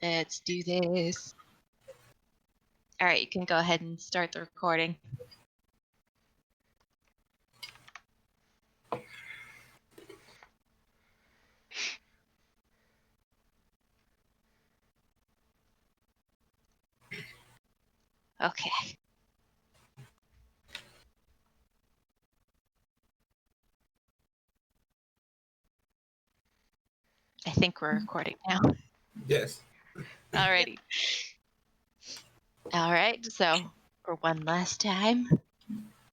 Let's do this. All right, you can go ahead and start the recording. Okay. I think we're recording now. Yes. Alrighty. All right, so for one last time,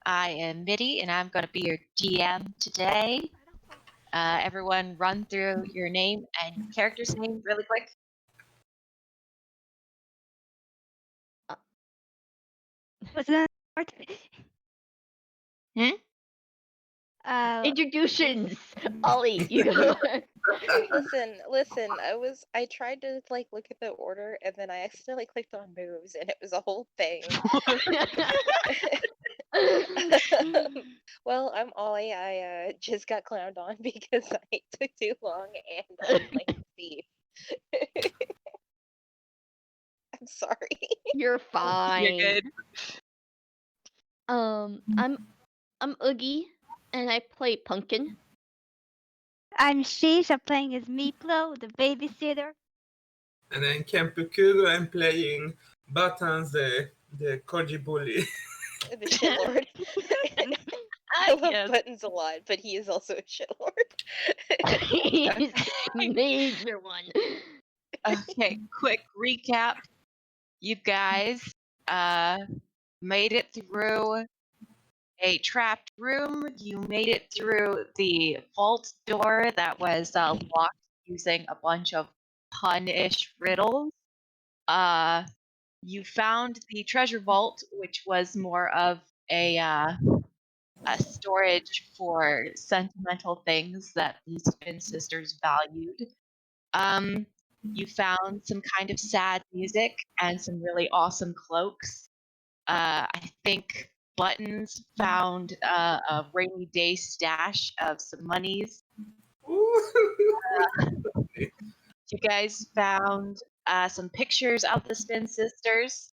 I am Middy, and I'm going to be your GM today. Everyone run through your name and your character's name really quick. What's that? Introductions. Ollie, you go. Listen. I tried to look at the order, and then I accidentally clicked on moves, and it was a whole thing. Well, I'm Ollie. I just got clowned on because I took too long, and I'm playing thief. I'm sorry. You're fine. You're good. I'm Oogie, and I play Pumpkin. I'm Shish. I'm playing as Meepllow, the babysitter. And then Kanpukugu, I'm playing Buttons, the Koji bully. The shitlord. I love Buttons a lot, but he is also a shitlord. He's a major one. Okay, quick recap. You guys made it through a trapped room. You made it through the vault door that was locked using a bunch of pun-ish riddles. You found the treasure vault, which was more of a storage for sentimental things that the Spin Sisters valued. You found some kind of sad music and some really awesome cloaks. I think Buttons found a rainy day stash of some monies. You guys found some pictures of the Spin Sisters.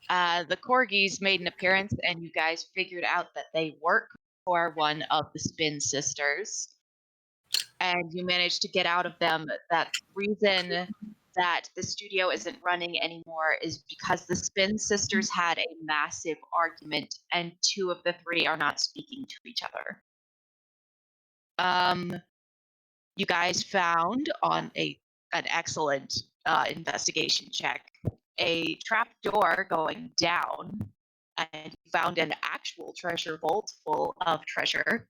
The Corgis made an appearance, and you guys figured out that they work for one of the Spin Sisters. And you managed to get out of them that the reason that the studio isn't running anymore is because the Spin Sisters had a massive argument, and two of the three are not speaking to each other. You guys found on an excellent investigation check a trap door going down, and you found an actual treasure vault full of treasure.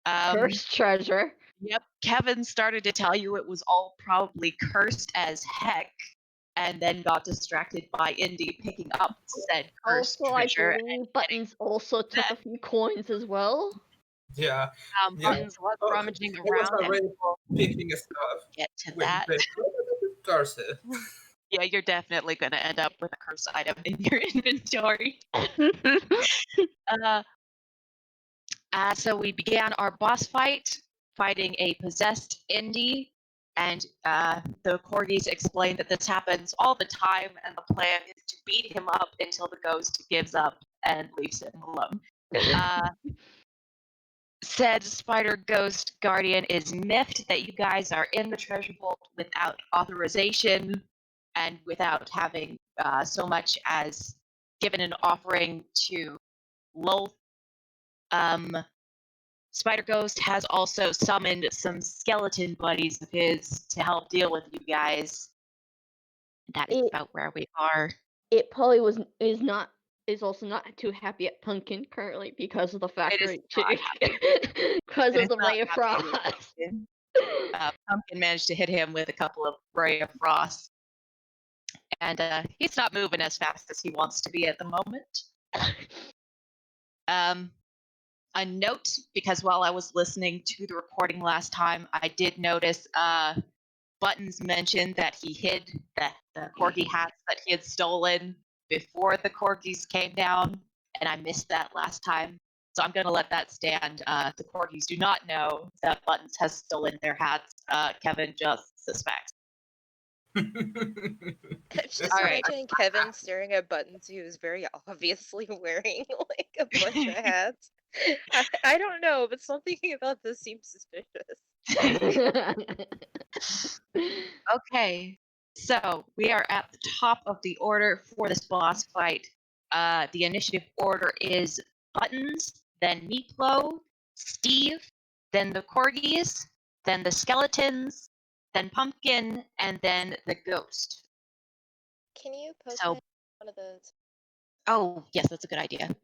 Cursed treasure. Yep, Kevin started to tell you it was all probably cursed as heck, and then got distracted by Indy picking up said cursed Also, treasure. I believe Buttons also took a few coins as well. Yeah. Buttons was rummaging I was around, and already we'll picking stuff. get to with that. the cursed. Yeah, you're definitely going to end up with a cursed item in your inventory. So we began our boss fight, fighting a possessed Indy, and the Corgis explained that this happens all the time, and the plan is to beat him up until the ghost gives up and leaves him alone. Said Spider Ghost Guardian is miffed that you guys are in the treasure vault without authorization and without having so much as given an offering to Lolth. Spider Ghost has also summoned some skeleton buddies of his to help deal with you guys. That is about where we are. It probably is also not too happy at Pumpkin currently because of the factory because of the ray of frost. Pumpkin managed to hit him with a couple of ray of frost, and he's not moving as fast as he wants to be at the moment. A note, because while I was listening to the recording last time, I did notice Buttons mentioned that he hid the corgi hats that he had stolen before the corgis came down, and I missed that last time. So I'm going to let that stand. The corgis do not know that Buttons has stolen their hats. Kevin just suspects. I'm just All right. imagining Kevin staring at Buttons, who is very obviously wearing like a bunch of hats. I don't know, but something about this seems suspicious. Okay, so we are at the top of the order for this boss fight. The initiative order is Buttons, then Meepllow, Steve, then the Corgis, then the Skeletons, then Pumpkin, and then the Ghost. Can you post So- one of those? Oh, yes, that's a good idea.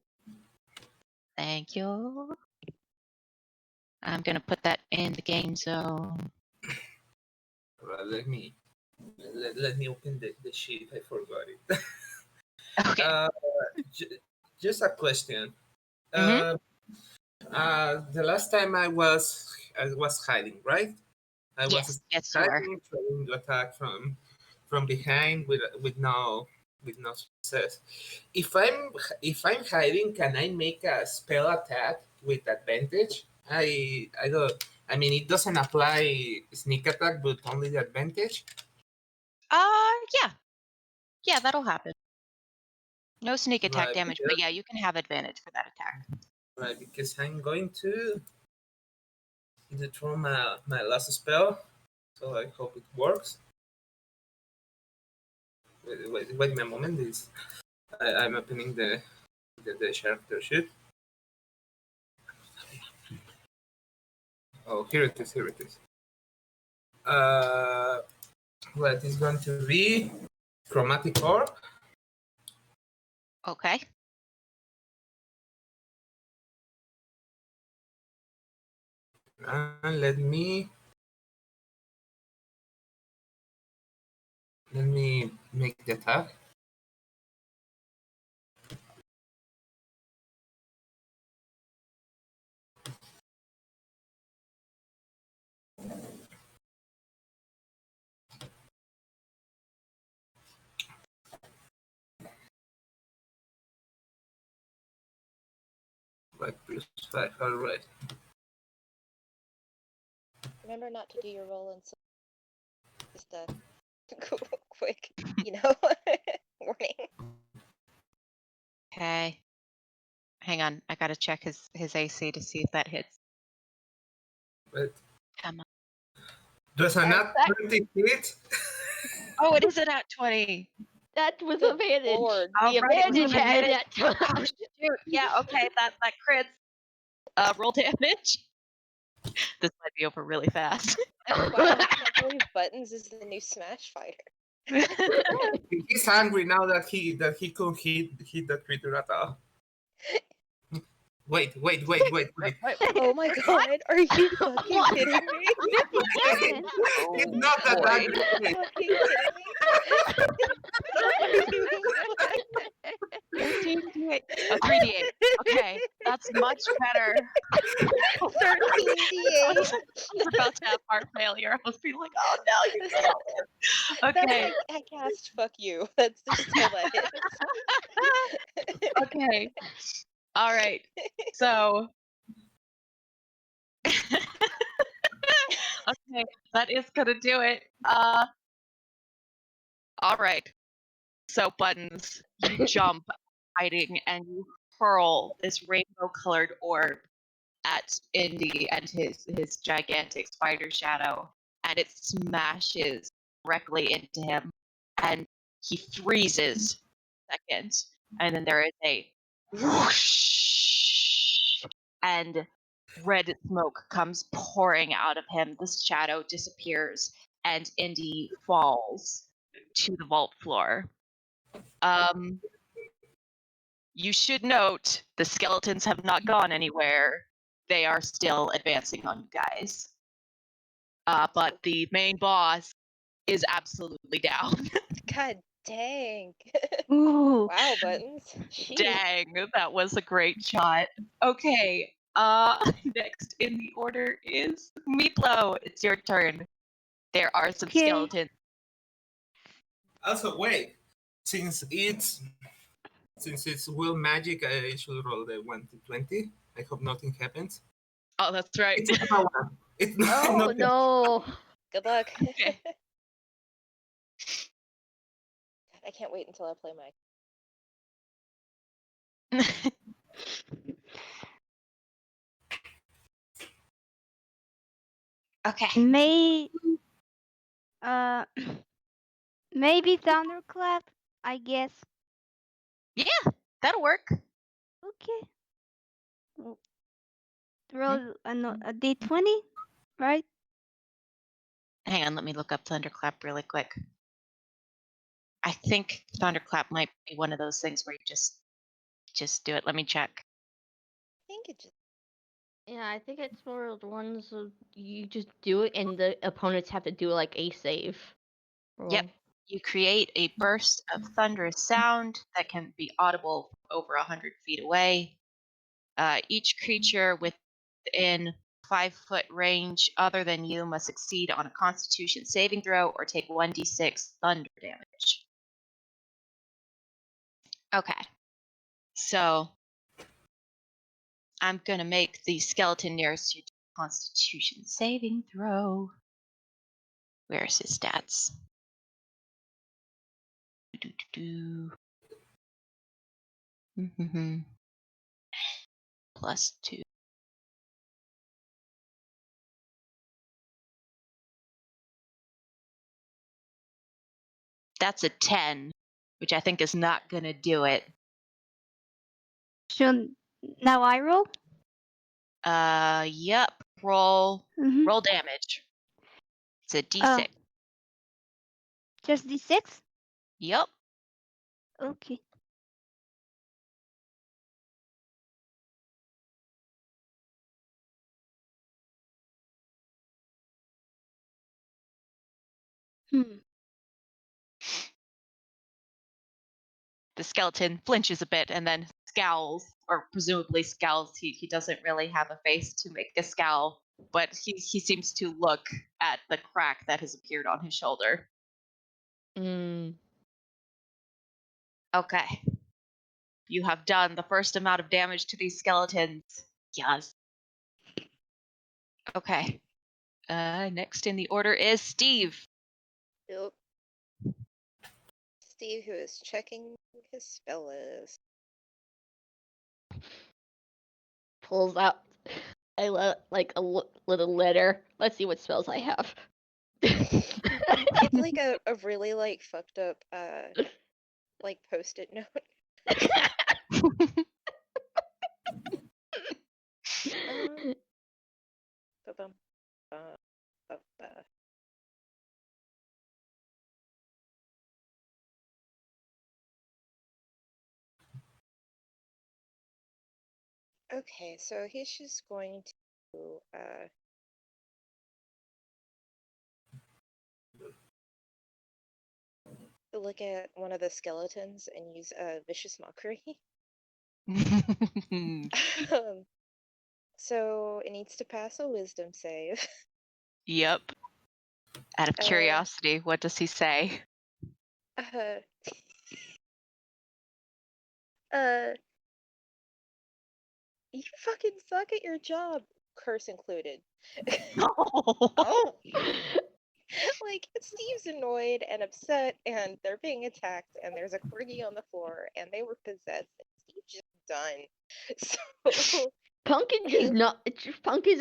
Thank you. I'm gonna put that in the game zone. Well, let me open the sheet. I forgot it. Okay. Just a question. Mhm. The last time I was hiding, right? I was Yes, you are. hiding, trying to attack from behind with no success. If I'm hiding, can I make a spell attack with advantage? I don't. I mean, it doesn't apply sneak attack, but only the advantage. Yeah. Yeah, that'll happen. No sneak attack Right, damage, but yeah, you can have advantage for that attack. right, because I'm going to throw my last spell, so I hope it works. Wait a moment. I'm opening the character sheet. Oh, here it is. What is going to be chromatic orb. Okay. And let me make the attack. Like +5, all right. Remember not to do your roll and just quick, warning. Okay. Hang on, I gotta check his AC to see if that hits. But Come on. does a nat 20 hit? Oh, it is a nat 20. That was Good advantage. lord. All The right, it was advantage an had advantage. that. Oh, shoot. Yeah, okay, that crits. Roll damage. This might be over really fast. Wow, I can't believe Buttons is the new Smash fighter. He's angry now that he couldn't hit that creature at all. Wait. Oh my god, are you fucking What? kidding me? Kevin. It's not that boy. Are angry. you fucking kidding me? 13d8. Oh, 3d8. Okay, that's much better. 13d8. I was about to have heart failure. I was being like, oh no, you can't live. That's Okay. like I cast fuck you. That's just all that is. Okay. All right. So. Okay, that is gonna do it. All right. So Buttons, you jump, hiding, and you hurl this rainbow-colored orb at Indy and his gigantic spider shadow, and it smashes directly into him, and he freezes a second, and then there is a whoosh, and red smoke comes pouring out of him. The shadow disappears, and Indy falls to the vault floor. You should note the skeletons have not gone anywhere. They are still advancing on you guys. But the main boss is absolutely down. God dang. Ooh. Wow, Buttons. Jeez. Dang, that was a great shot. Okay, next in the order is Meepllow. It's your turn. There are some Okay. skeletons. Also, wait. Since it's will magic, I should roll the 1 to 20. I hope nothing happens. Oh, that's right. It's not one. It's not. Oh not no. Good luck. Okay. I can't wait until I play my. Okay. Maybe thunderclap, I guess. Yeah, that'll work. Okay. Well, roll a d20, right? Hang on, let me look up Thunderclap really quick. I think Thunderclap might be one of those things where you just do it. Let me check. I think it just. Yeah, I think it's more of the ones of you just do it and the opponents have to do like a save. Yep. roll. You create a burst of thunderous sound that can be audible over 100 feet away. Each creature within 5-foot range other than you must succeed on a Constitution saving throw or take 1d6 thunder damage. Okay. So I'm going to make the skeleton nearest you Constitution saving throw. Where's his stats? +2. That's a 10, which I think is not going to do it. Should now I roll? Yep. Roll Mm-hmm. roll damage. It's a d6. Just d6? Yep. Okay. The skeleton flinches a bit and then scowls, or presumably scowls. He doesn't really have a face to make a scowl, but he seems to look at the crack that has appeared on his shoulder. Mm. Okay. You have done the first amount of damage to these skeletons. Yes. Okay. Next in the order is Steve. Yep. Steve, who is checking his spell list. Pulls out like a little letter. Let's see what spells I have. It's like a really like fucked up like post-it note. Ba-bum, ba-ba. Okay, so he's just going to look at one of the skeletons and use a vicious mockery. So it needs to pass a wisdom save. Yep. Out of Uh, curiosity, what does he say? uh, you fucking suck at your job, curse included. Oh. Like, Steve's annoyed and upset, and they're being attacked, and there's a corgi on the floor, and they were possessed, and Steve's just done. So Pumpkin's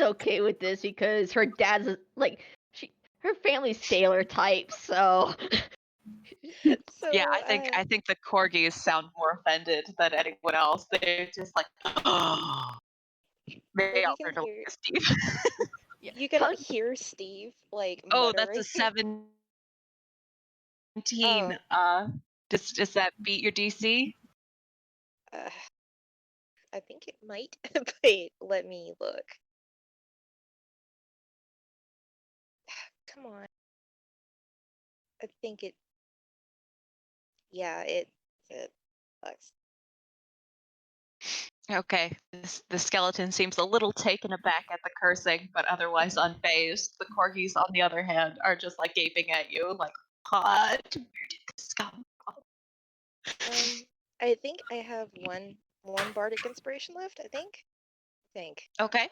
okay with this because her dad's like her family's sailor type, so Yeah, I think the corgis sound more offended than anyone else. They're just like, oh. They you all can turn to hear look at Steve. you can hear Steve like Oh, muttering. that's a 17. Oh. Does that beat your DC? I think it might. Wait, let me look. Come on. I think it. Yeah, it sucks. Okay, the skeleton seems a little taken aback at the cursing, but otherwise unfazed. The corgis, on the other hand, are just like gaping at you, like, what? Where did this come from? I think I have one bardic inspiration left. I think. Okay.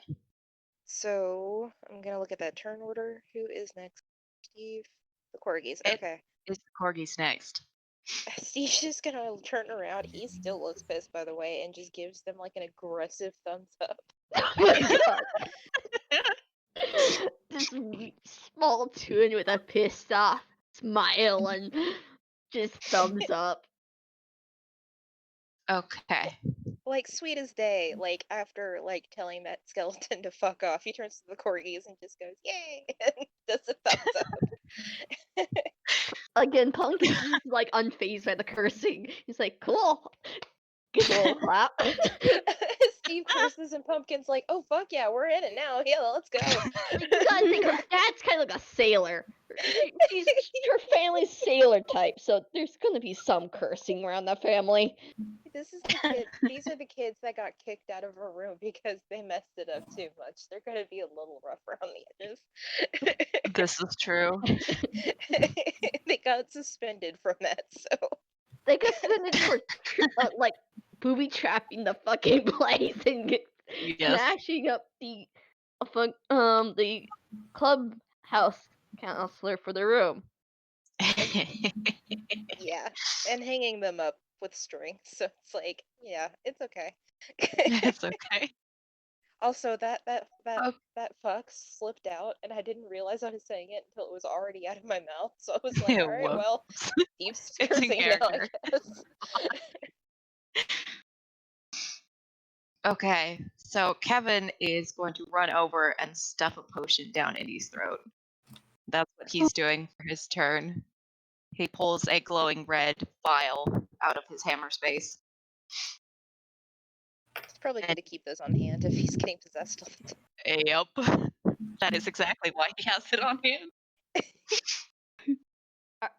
So I'm gonna look at that turn order. Who is next? Steve. The corgis. It Okay. is the corgis next. Steve's just gonna turn around. He still looks pissed, by the way, and just gives them like an aggressive thumbs up. Oh my god. This small tune with a pissed off smile and just thumbs up. Okay. Like sweet as day. Like after like telling that skeleton to fuck off, he turns to the corgis and just goes, "Yay!" and does a thumbs up. Again, Pumpkin's just like unfazed by the cursing. He's like, cool. Gives a little clap. Steve curses and Pumpkin's like, "Oh fuck yeah, we're in it now. Yeah, let's go." Like, you gotta think her dad's kind of like a sailor. Her family's sailor type, so there's gonna be some cursing around that family. This is the kid. These are the kids that got kicked out of a room because they messed it up too much. They're gonna be a little rough around the edges. This is true. They got suspended from that, so They got suspended for like booby trapping the fucking place and Yes. smashing up the clubhouse counselor for the room. yeah, and hanging them up with string. So it's like, yeah, it's okay. It's okay. Also, that Oh. fuck slipped out, and I didn't realize I was saying it until it was already out of my mouth. So I was like, all right, Whoops. well, Steve's It's in cursing now, I character. guess. Okay, so Kevin is going to run over and stuff a potion down Indy's throat. That's what he's doing for his turn. He pulls a glowing red vial out of his hammer space. It's probably good to keep those on hand if he's getting possessed all the time. Yep. That is exactly why he has it on hand.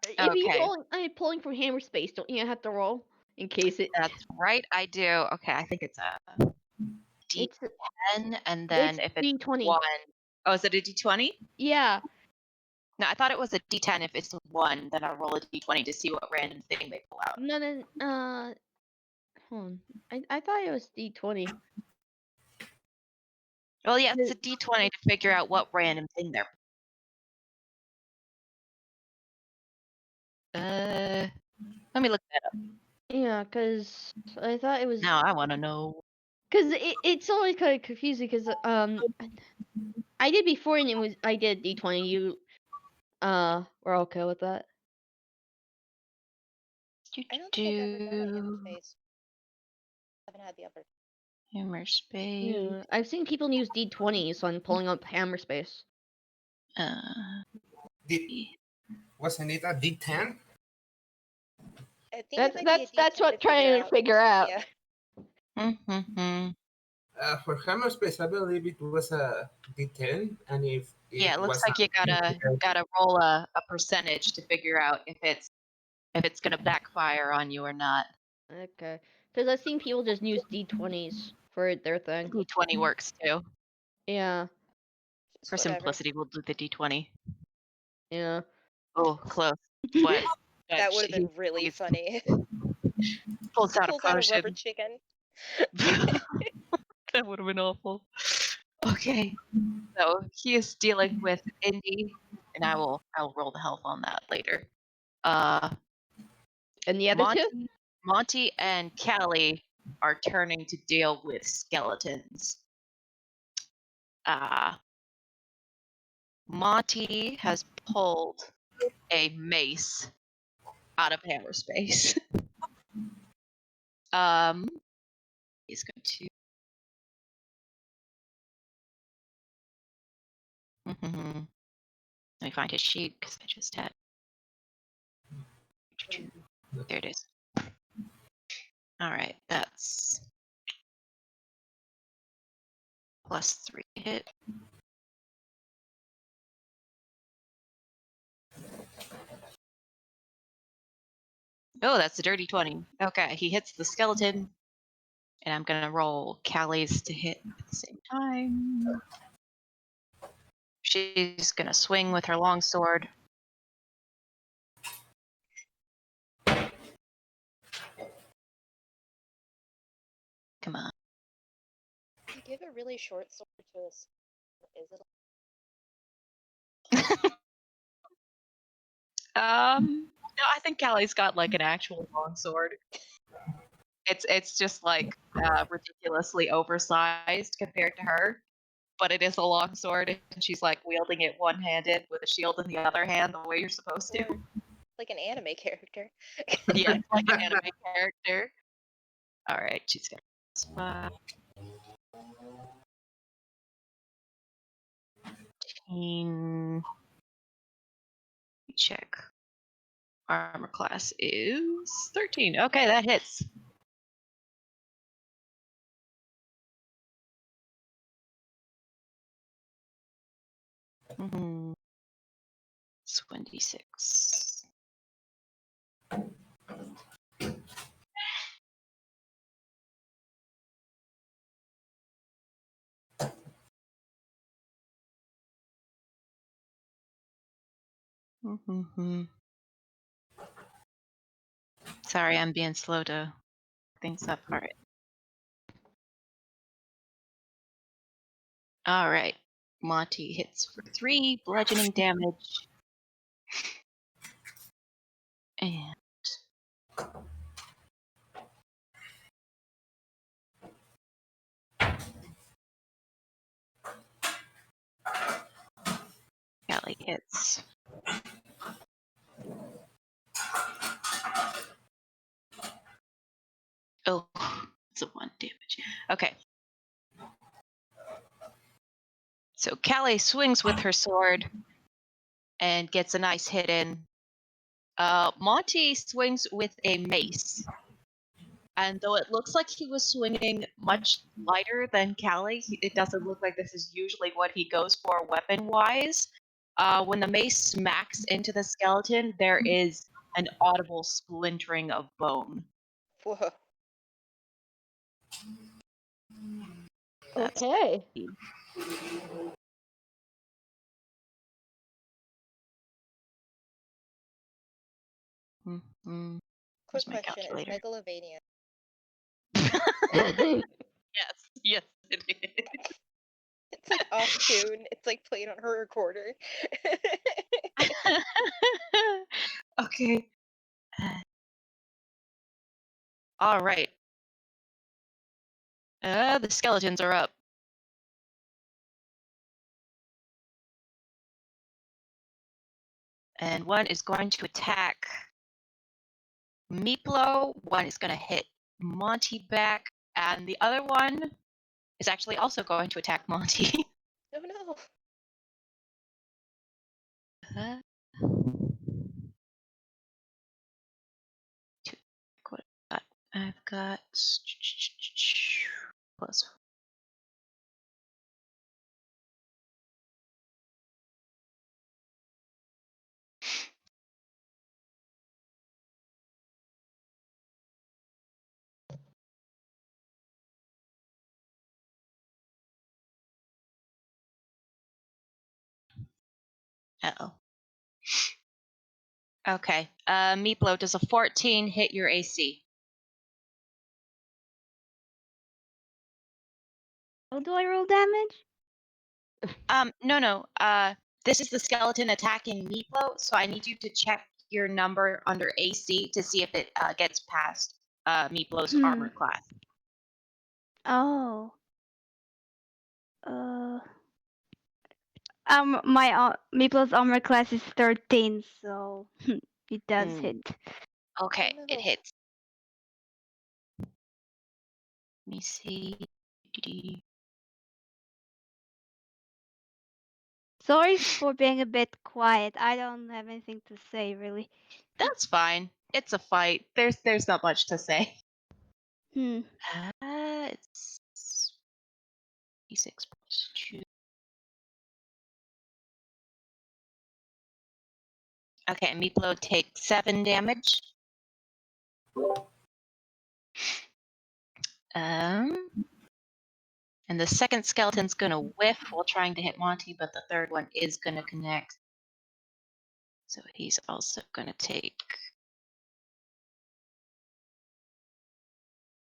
If you Okay. pulling from hammer space, don't you have to roll in case it? That's right, I do. Okay, I think it's a It's D10, and then if it's D20. 1. Oh, is it a D20? Yeah. No, I thought it was a D10. If it's 1, then I'll roll a D20 to see what random thing they pull out. No, hold on. I thought it was D20. Well, yeah, it's a D20 to figure out what random thing they're. Let me look that up. Yeah, cause I thought it was. Now I want to know. Cause it's always kind of confusing. Cause I did before and I did D20. You were okay with that? I don't think I've ever done a hammer space. I haven't had the opportunity. Hammer space. Yeah, I've seen people use D20, so I'm pulling up hammer space. Wasn't it a D10? I think That's what I'm trying to figure out. Yeah. Mm-hmm. For hammer space, I believe it was a D10, and if yeah, it looks like you gotta roll a percentage to figure out if it's gonna backfire on you or not. Okay, because I've seen people just use D20s for their thing. D20 works too. Yeah. For simplicity, we'll do the D20. Yeah. Oh, close. But that would have been really funny. Pulls out a rubber chicken. That would have been awful. Okay, so he is dealing with Indy, and I'll roll the health on that later. And the other two? Monty and Callie are turning to deal with skeletons. Monty has pulled a mace out of hammer space. He's going to. Let me find his sheet because I just had. There it is. All right, that's +3 hit. Oh, that's a dirty 20. Okay, he hits the skeleton, and I'm gonna roll Callie's to hit at the same time. She's gonna swing with her longsword. Come on. You give a really short sword to us. Is it? No, I think Callie's got like an actual longsword. It's just like ridiculously oversized compared to her, but it is a longsword, and she's like wielding it one-handed with a shield in the other hand, the way you're supposed to. Like an anime character. Yeah, it's like an anime character. All right, she's got +5. 15. Check. Armor class is 13. Okay, that hits. Mm-hmm. 26. Mm-hmm. Sorry, I'm being slow to things up. All right. All right. Monty hits for 3 bludgeoning damage. And Callie hits. Oh, it's a 1 damage. Okay. So Callie swings with her sword and gets a nice hit in. Monty swings with a mace. And though it looks like he was swinging much lighter than Callie, it doesn't look like this is usually what he goes for weapon-wise. When the mace smacks into the skeleton, there is an audible splintering of bone. Whoa. That's Okay. Mm-hmm. Quick Where's my question: is calculator? Megalovania? Yes, it is. It's like off tune. It's like playing on her recorder. Okay. All right. The skeletons are up. And one is going to attack Meepllow. One is going to hit Monty back. And the other one is actually also going to attack Monty. Oh no. What I've got plus. Uh-oh. Okay. Meepllow, does a 14 hit your AC? How do I roll damage? No. This is the skeleton attacking Meepllow, so I need you to check your number under AC to see if it gets past Meeplow's armor class. Oh. My Meeple's armor class is 13, so it does hit. Okay, Oh, it no. hits. Let me see. Sorry for being a bit quiet. I don't have anything to say really. That's fine. It's a fight. There's not much to say. It's D6 plus 2. Okay, Meeplow takes 7 damage. And the second skeleton's gonna whiff while trying to hit Monty, but the third one is gonna connect. So he's also gonna take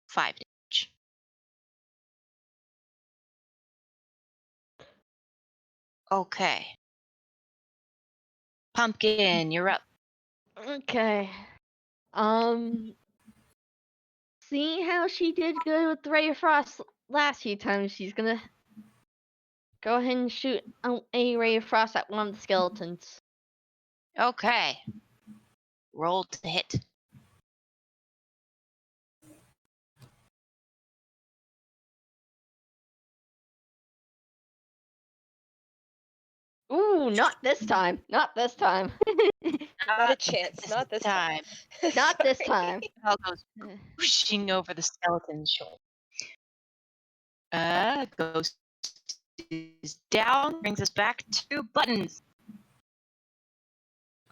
5 damage. Okay. Pumpkin, you're up. Okay. Seeing how she did good with Ray of Frost last few times, she's gonna go ahead and shoot a Ray of Frost at one of the skeletons. Okay. Roll to hit. Ooh, not this time. Not this time. Not a chance. Not this time. Not this Sorry. time. Bell goes whooshing over the skeleton's shoulder. Ghost is down. Brings us back to buttons.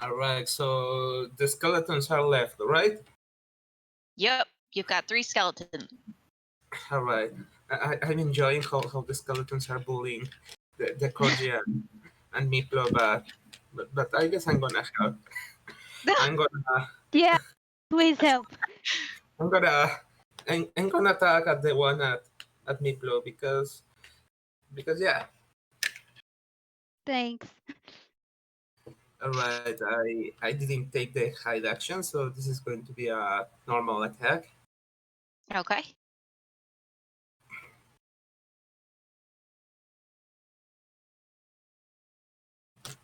All right, so the skeletons are left, right? Yep, you've got 3 skeletons. All right. I'm enjoying how the skeletons are bullying the Corgi and Meepllow, but I guess I'm gonna help. I'm gonna Yeah, please help. I'm gonna attack at the one at Meepllow because yeah. Thanks. All right, I didn't take the hide action, so this is going to be a normal attack. Okay.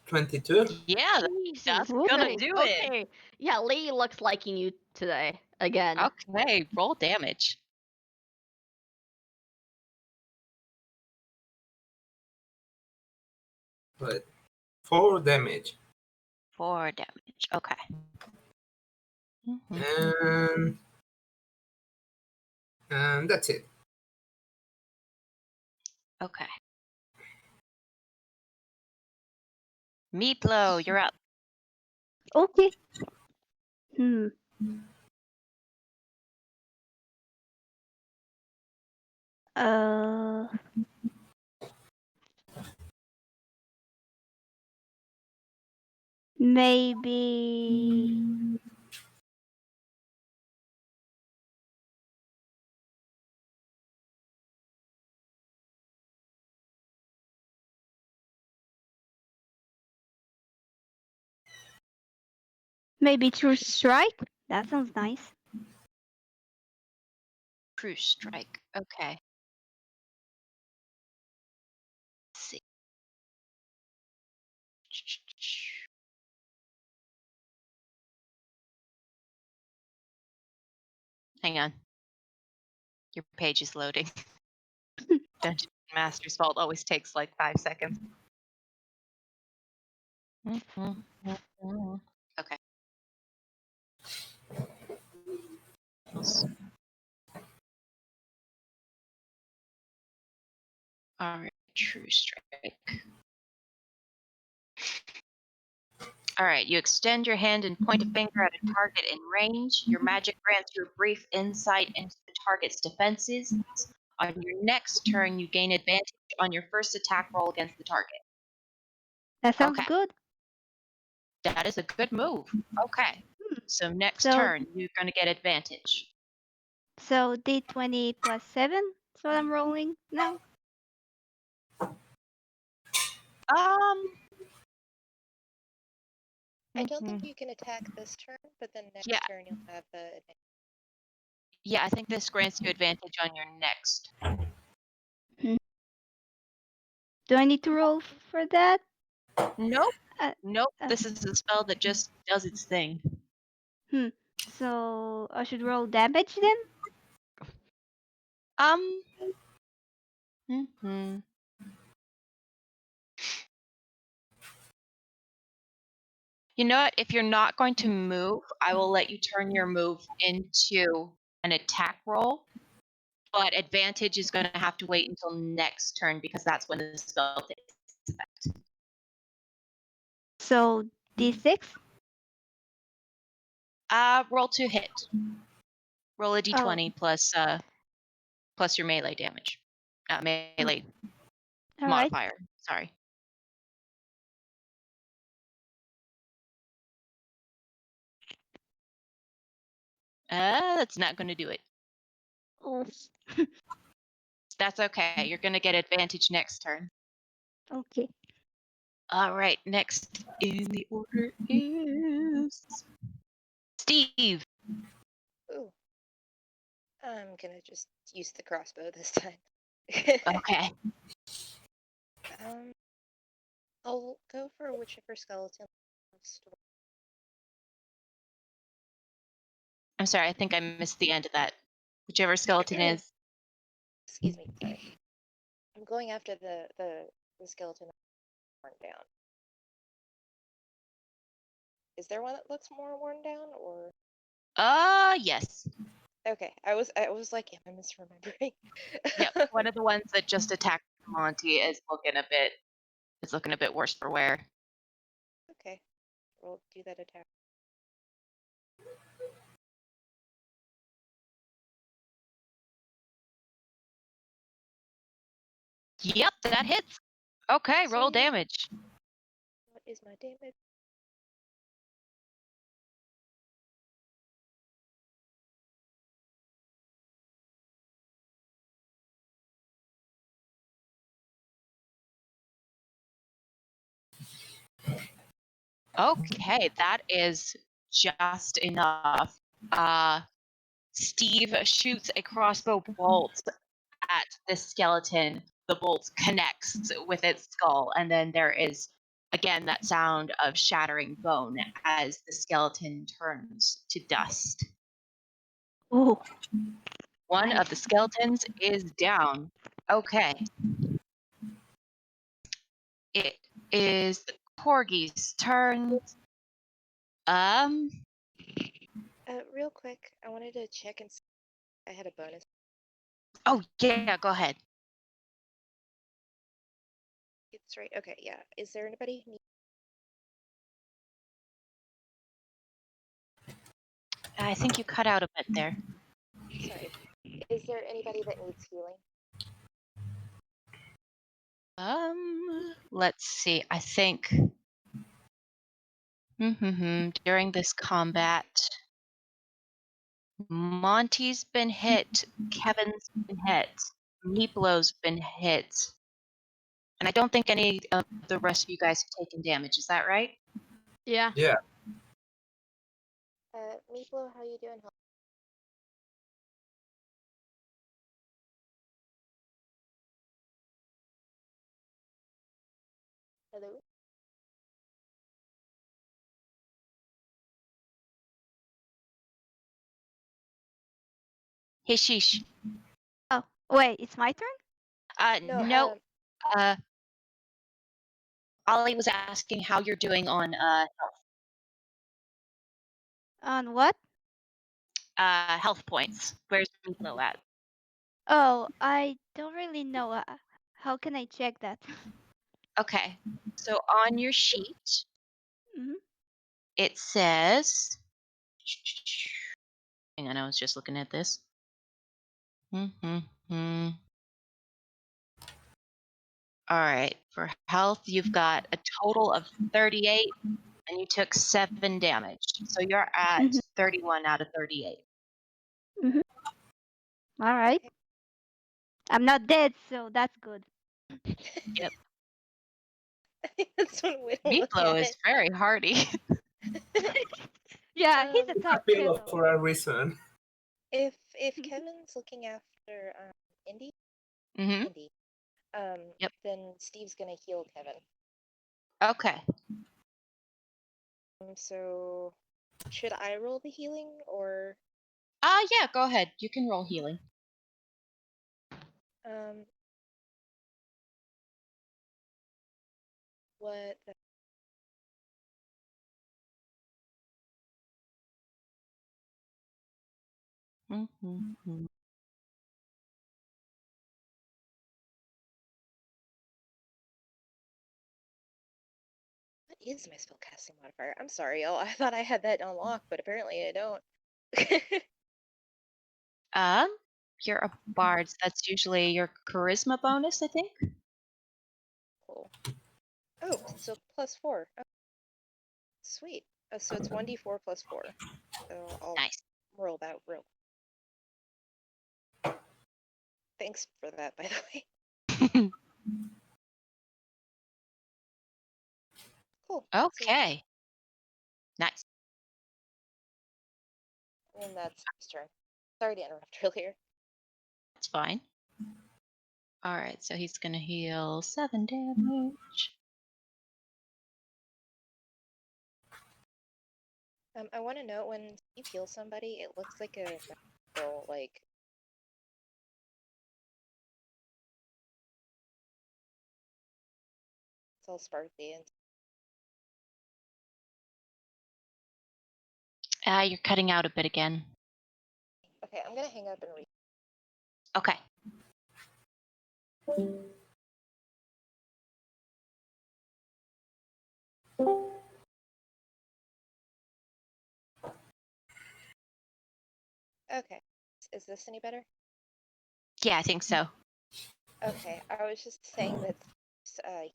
$22. Yeah, Jesus, that's gonna nice. do it. Okay. Yeah, Lee looks liking you today. Again. Okay, roll damage. But 4 damage. 4 damage. Okay. And that's it. Okay. Meepllow, you're up. Okay. Hmm. Uh. Maybe. Maybe True Strike? That sounds nice. True strike. Okay. Let's see. Hang on. Your page is loading. Dungeon Master's Vault always takes like 5 seconds. Okay. All right, true strike. All right, you extend your hand and point a finger at a target in range. Your magic grants you a brief insight into the target's defenses. On your next turn, you gain advantage on your first attack roll against the target. That sounds Okay. good. That is a good move. Okay. So next So- turn, you're going to get advantage. So D20 plus 7 is what I'm rolling now. I don't think you can attack this turn, but then next Yeah. turn you'll have the advantage. Yeah, I think this grants you advantage on your next. Do I need to roll for that? Nope. Uh, Nope. This is a spell that just does its thing. So I should roll damage then? You know what? If you're not going to move, I will let you turn your move into an attack roll. But advantage is going to have to wait until next turn because that's when the spell takes effect. So D6? Roll to hit. Roll a d20 plus your melee damage. Melee All right. modifier. Sorry. That's not going to do it. Oh, That's okay. You're going to get advantage next turn. okay. All right. Next in the order is Steve. Ooh. I'm gonna just use the crossbow this time. Okay. I'll go for whichever skeleton wants to. I'm sorry, I think I missed the end of that. Whichever skeleton is. Excuse me, sorry. I'm going after the skeleton worn down. Is there one that looks more worn down, or? Yes. Okay, I was like, am I misremembering? Yep. One of the ones that just attacked Monty is looking a bit worse for wear. Okay, we'll do that attack. Yep, that hits. Okay, roll Sweet. damage. What is my damage? Okay, that is just enough. Steve shoots a crossbow bolt at the skeleton. The bolt connects with its skull, and then there is again that sound of shattering bone as the skeleton turns to dust. Ooh. One Nice. of the skeletons is down. Okay. It is the corgi's turn. Real quick, I wanted to check and see if I had a bonus. Oh yeah, go ahead. It's right. Okay, yeah. Is there anybody who needs? I think you cut out a bit there. Sorry. Is there anybody that needs healing? Let's see. I think during this combat, Monty's been hit, Kevin's been hit, Meeplow's been hit, and I don't think any of the rest of you guys have taken damage. Is that right? Yeah. Yeah. Meepllow, how you doing? Hello? Hey, Shish. Oh, wait, it's my turn? No. Ollie was asking how you're doing on On what? health points. Where's Meeplow at? Oh, I don't really know. How can I check that? Okay. So on your sheet, Mhm. it says. Hang on, I was just looking at this. All right. For health, you've got a total of 38, and you took 7 damage. So you're at Mhm. 31 out of 38. Mhm. All right. Okay. I'm not dead, so that's good. Yep. That's one way to look Meeplow at is very hardy. Yeah, he's a Um, tough Pillow fellow. for a reason. if Kevin's looking after Indy, Mm-hmm. Indy, Yep. then Steve's gonna heal Kevin. Okay. So should I roll the healing or Yeah, go ahead. You can roll healing. what? What is my spellcasting modifier? I'm sorry, y'all. I thought I had that unlocked, but apparently I don't. You're a bard. So that's usually your charisma bonus, I think. Cool. Oh, so +4. Oh, sweet. Oh, so it's 1d4 +4. So I'll Nice. roll that real. Thanks for that, by the way. Cool. Okay. Nice. And that's his turn. Sorry to interrupt earlier. That's fine. All right, so he's gonna heal 7 damage. I want to note when you heal somebody, it looks like a magical, like. It's all sparkly and. You're cutting out a bit again. Okay, I'm gonna hang up and read. Okay. Okay, is this any better? Yeah, I think so. Okay, I was just saying that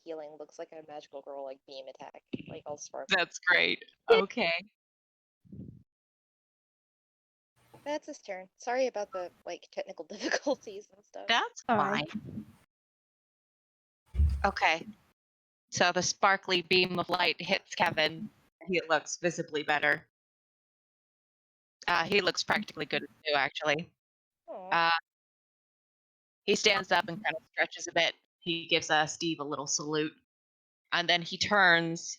healing looks like a magical girl, like beam attack, like all sparkly. That's great. Okay. That's his turn. Sorry about the like technical difficulties and stuff. That's All fine. right. Okay. So the sparkly beam of light hits Kevin. He looks visibly better. He looks practically good too, actually. Aw. He stands up and kind of stretches a bit. He gives Steve a little salute. And then he turns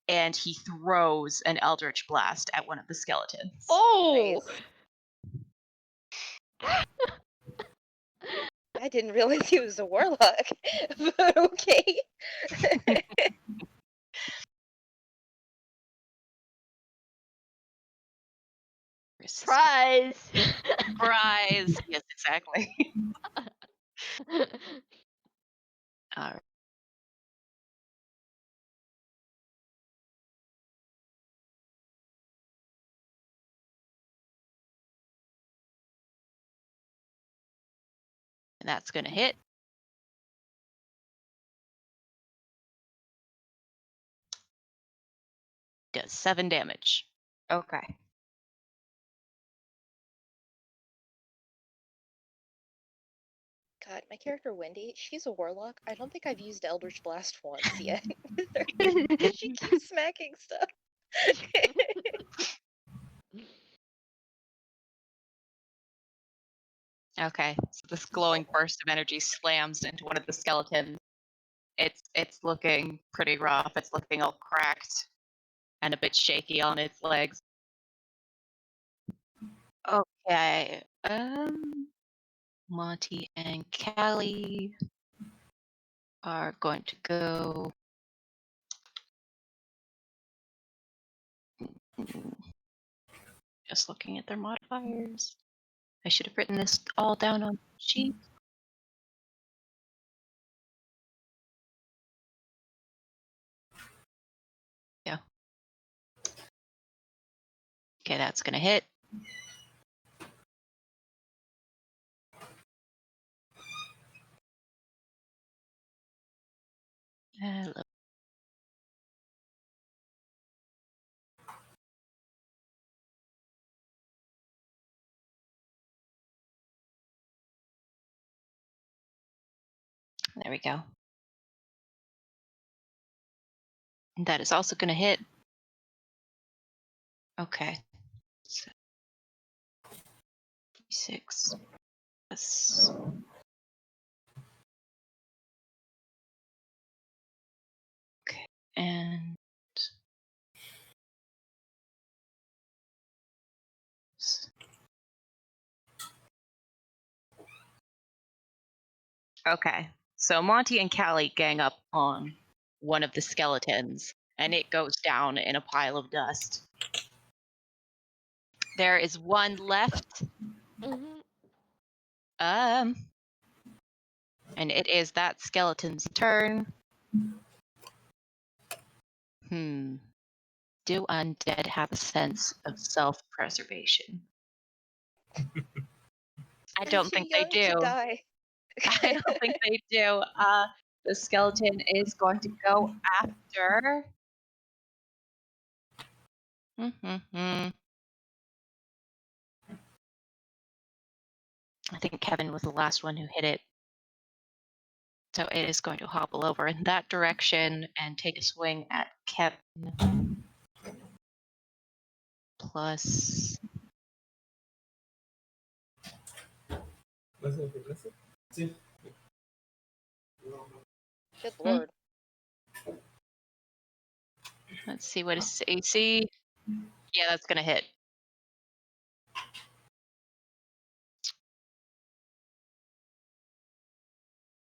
and he throws an Eldritch Blast at one of the skeletons. Oh! I didn't realize he was a warlock, but okay. Prize! Surprise! Yes, exactly. All right. And that's going to hit. Does 7 damage. Okay. God, my character Wendy, she's a warlock. I don't think I've used Eldritch Blast once yet. She keeps smacking stuff. Okay. So this glowing burst of energy slams into one of the skeletons. It's looking pretty rough. It's looking all cracked and a bit shaky on its legs. Okay. Monty and Callie are going to go. Just looking at their modifiers. I should have written this all down on the sheet. Yeah. Okay, that's gonna hit. Hello. There we go. And that is also gonna hit. Okay. So 6 plus. Okay, and okay. So Monty and Callie gang up on one of the skeletons, and it goes down in a pile of dust. There is one left. Mhm. And it is that skeleton's turn. Do undead have a sense of self-preservation? I I'm don't too think they young do. to die. I don't think they do. The skeleton is going to go after. I think Kevin was the last one who hit it. So it is going to hobble over in that direction and take a swing at Kevin. Plus Sí. Good lord. Let's see, what is AC? Yeah, that's gonna hit.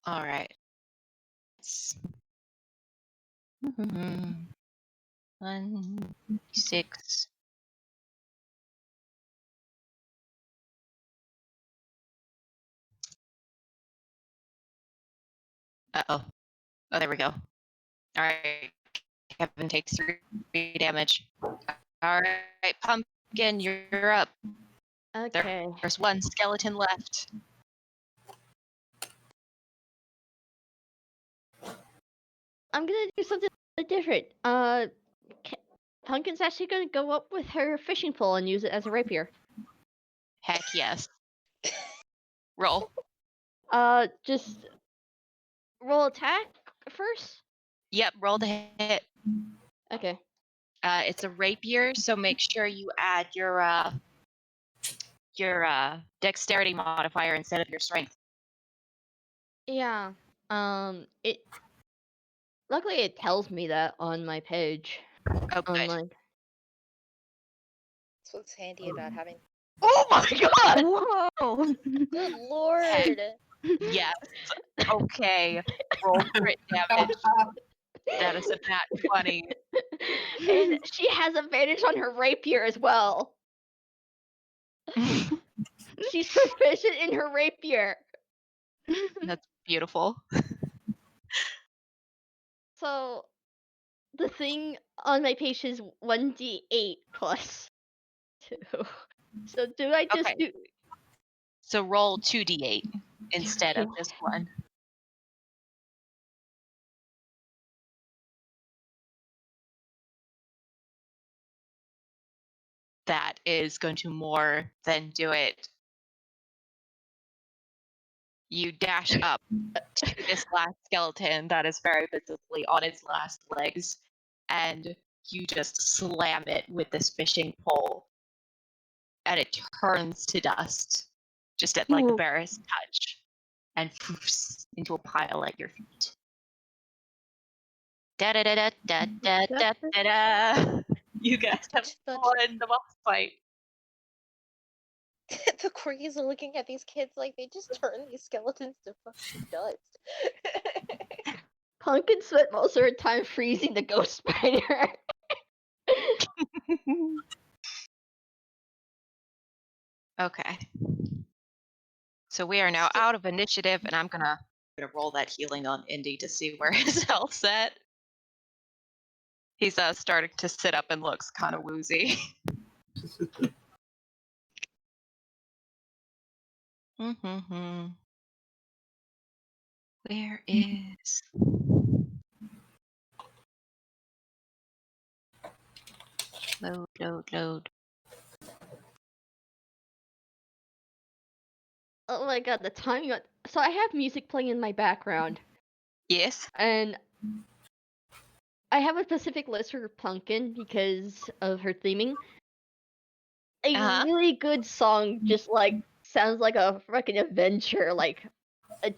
All right. 1, 6. Uh-oh. Oh, there we go. All right. Kevin takes 3 damage. All right, Pumpkin, you're up. Okay. There's 1 skeleton left. I'm gonna do something different. Pumpkin's actually gonna go up with her fishing pole and use it as a rapier. Heck yes. Roll. Just roll attack first. Yep, roll to hit. Okay. It's a rapier, so make sure you add your dexterity modifier instead of your strength. Yeah. It. Luckily, it tells me that on my page. Oh, good. Online. That's what's handy about having. Oh my god! Whoa! Good lord! Yes. Okay. Roll crit damage. That is a nat 20. And she has advantage on her rapier as well. She's proficient in her rapier. That's beautiful. So the thing on my page is 1d8 plus 2. So do I just Okay. do? So roll 2d8 instead of just 1. That is going to more than do it. You dash up to this last skeleton that is very visibly on its last legs, and you just slam it with this fishing pole, and it turns to dust just at like the Ooh. barest touch, and poofs into a pile at your feet. Da da da da da da da da da. You guys have won the boss fight. The corgis are looking at these kids like they just turned these skeletons to fucking dust. Pumpkin spent most of her time freezing the ghost spider. Okay. So we are now out of initiative, and I'm gonna roll that healing on Indy to see where his health's at. He's starting to sit up and looks kind of woozy. Where is... Load, load, load. Oh my god, the timing on... So I have music playing in my background. Yes. And I have a specific list for Pumpkin because of her theming. A really good song just like sounds like a freaking adventure, like a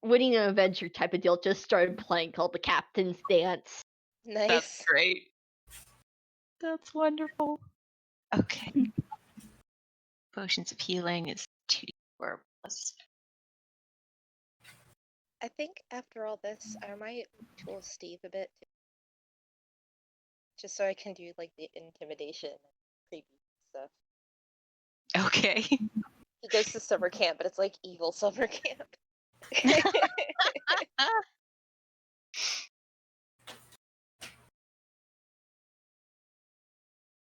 winning an adventure type of deal just started playing called The Captain's Dance. Nice. That's great. That's wonderful. Okay. Potions of healing is 2d4 plus. I think after all this, I might tool Steve a bit too. Just so I can do like the intimidation and creepy stuff. Okay. He goes to summer camp, but it's like evil summer camp.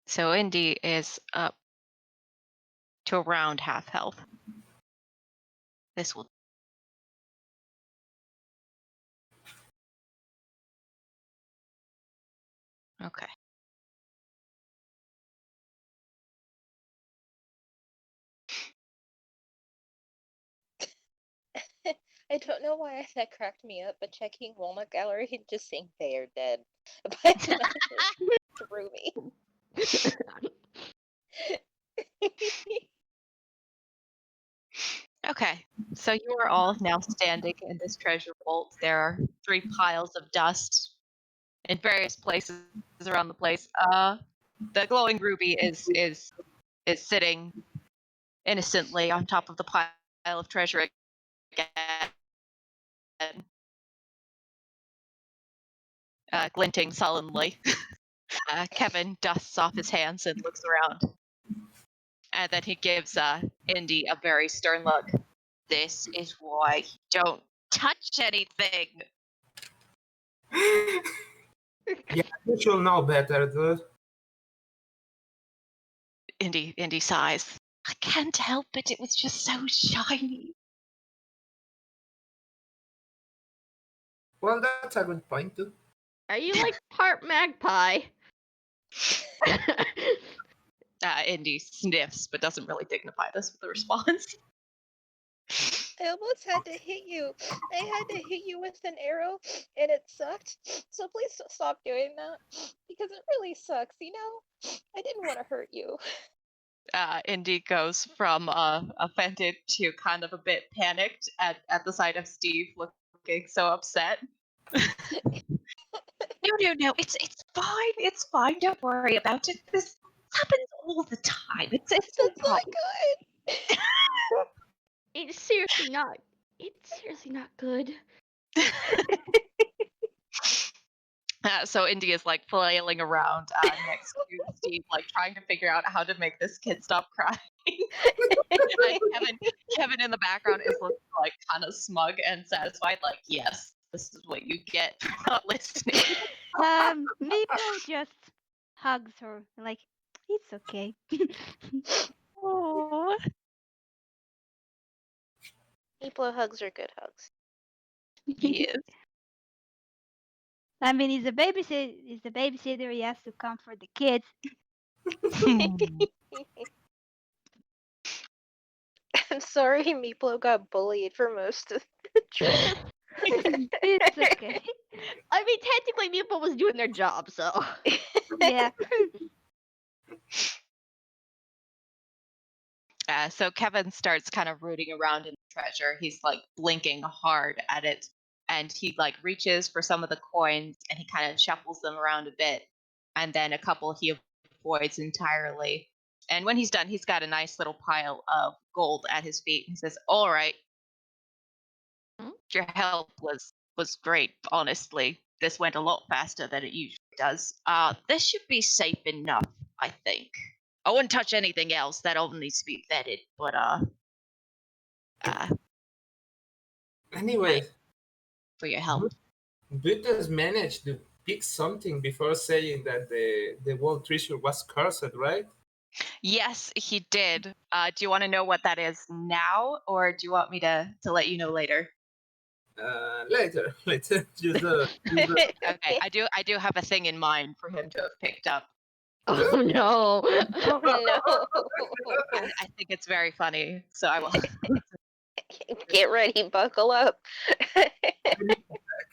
So Indy is up to around half health. This will... Okay. I don't know why that cracked me up, but checking Walnut Gallery and just seeing they are dead by tonight just threw me. Okay, so you are all now standing in this treasure vault. There are 3 piles of dust in various places around the place. The glowing ruby is sitting innocently on top of the pile of treasure again, glinting sullenly. Kevin dusts off his hands and looks around, and then he gives Indy a very stern look. This is why you don't touch anything. Yeah, you should know better, dude. Indy sighs. I can't help it. It was just so shiny. Well, that's a good point, too. Are you like part magpie? Indy sniffs, but doesn't really dignify this with a response. I almost had to hit you. I had to hit you with an arrow, and it sucked. So please stop doing that, because it really sucks, you know? I didn't want to hurt you. Indy goes from offended to kind of a bit panicked at the sight of Steve looking so upset. No, it's fine. It's fine. Don't worry about it. This happens all the time. It's no That's not problem. good. It's seriously not. It's seriously not good. So Indy is like flailing around next to Steve, like trying to figure out how to make this kid stop crying. Kevin in the background is looking like kind of smug and satisfied, like, yes, this is what you get for not listening. Meepllow just hugs her, like, it's okay. Aww. Meepllow hugs are good hugs. Yes. I mean, he's a babysitter. He's the babysitter. He has to comfort the kids. I'm sorry Meepllow got bullied for most of the trip. It's okay. I mean, technically, people was doing their job, so. Yeah. So Kevin starts kind of rooting around in the treasure. He's like blinking hard at it, and he like reaches for some of the coins and he kind of shuffles them around a bit, and then a couple he avoids entirely. And when he's done, he's got a nice little pile of gold at his feet. He says, "All right, your help was great. Honestly, this went a lot faster than it usually does. This should be safe enough, I think. I wouldn't touch anything else. That all needs to be vetted. But Anyway, for your help." Buddha's managed to pick something before saying that the world treasure was cursed, right? Yes, he did. Do you want to know what that is now, or do you want me to let you know later? Later. Just, Okay, I do have a thing in mind for him to have picked up. Oh no. Oh no. I think it's very funny, so I will. Get ready, buckle up.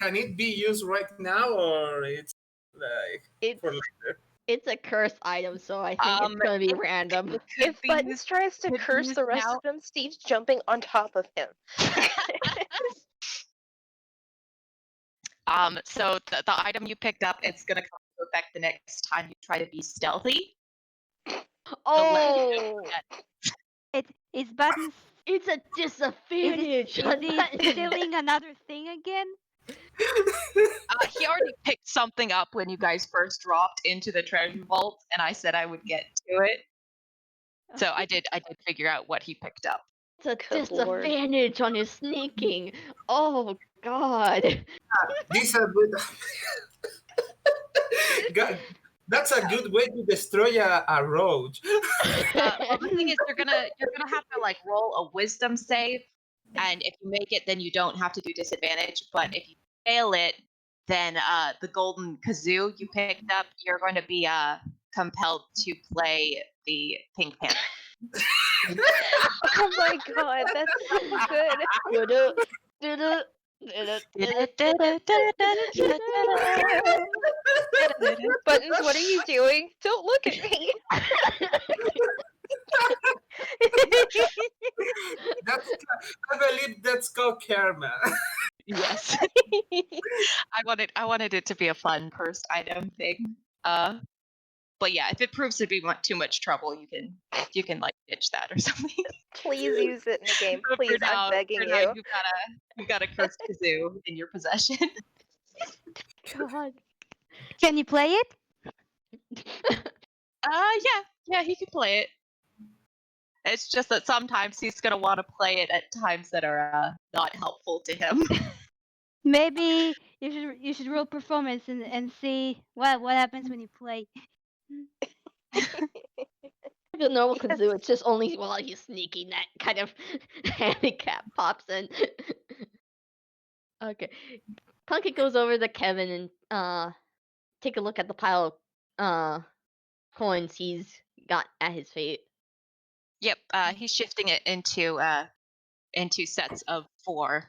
Can it be used right now, or it's like It's for later? it's a cursed item, so I think it's gonna be random. If Buttons tries to curse the rest of them, Steve's jumping on top of him. So the item you picked up, it's gonna come into effect the next time you try to be stealthy. Oh, It's Buttons. it's a disadvantage. Is he stealing another thing again? He already picked something up when you guys first dropped into the treasure vault, and I said I would get to it. So I did figure out what he picked up. It's a Good lord. disadvantage on his sneaking. Oh god. These are good. God, that's a good way to destroy a roach. Well, the thing is, you're gonna have to like roll a wisdom save, and if you make it, then you don't have to do disadvantage. But if you fail it, then the golden kazoo you picked up, you're going to be compelled to play the Pink Panther. Oh my god, that's so good. Buttons, what are you doing? Don't look at me. called karma. Yes. I wanted it to be a fun cursed item thing. But yeah, if it proves to be too much trouble, you can like ditch that or something. Please use it in the game. But Please, I'm begging you. you got a cursed kazoo in your possession. God. Can you play it? Yeah, he can play it. It's just that sometimes he's gonna want to play it at times that are not helpful to him. Maybe you should roll performance and see what happens when you play. The normal Yes. kazoo, it's just only while he's sneaking that kind of handicap pops in. Okay. Pumpkin goes over to Kevin and take a look at the pile of coins he's got at his feet. Yep, he's shifting it into sets of 4,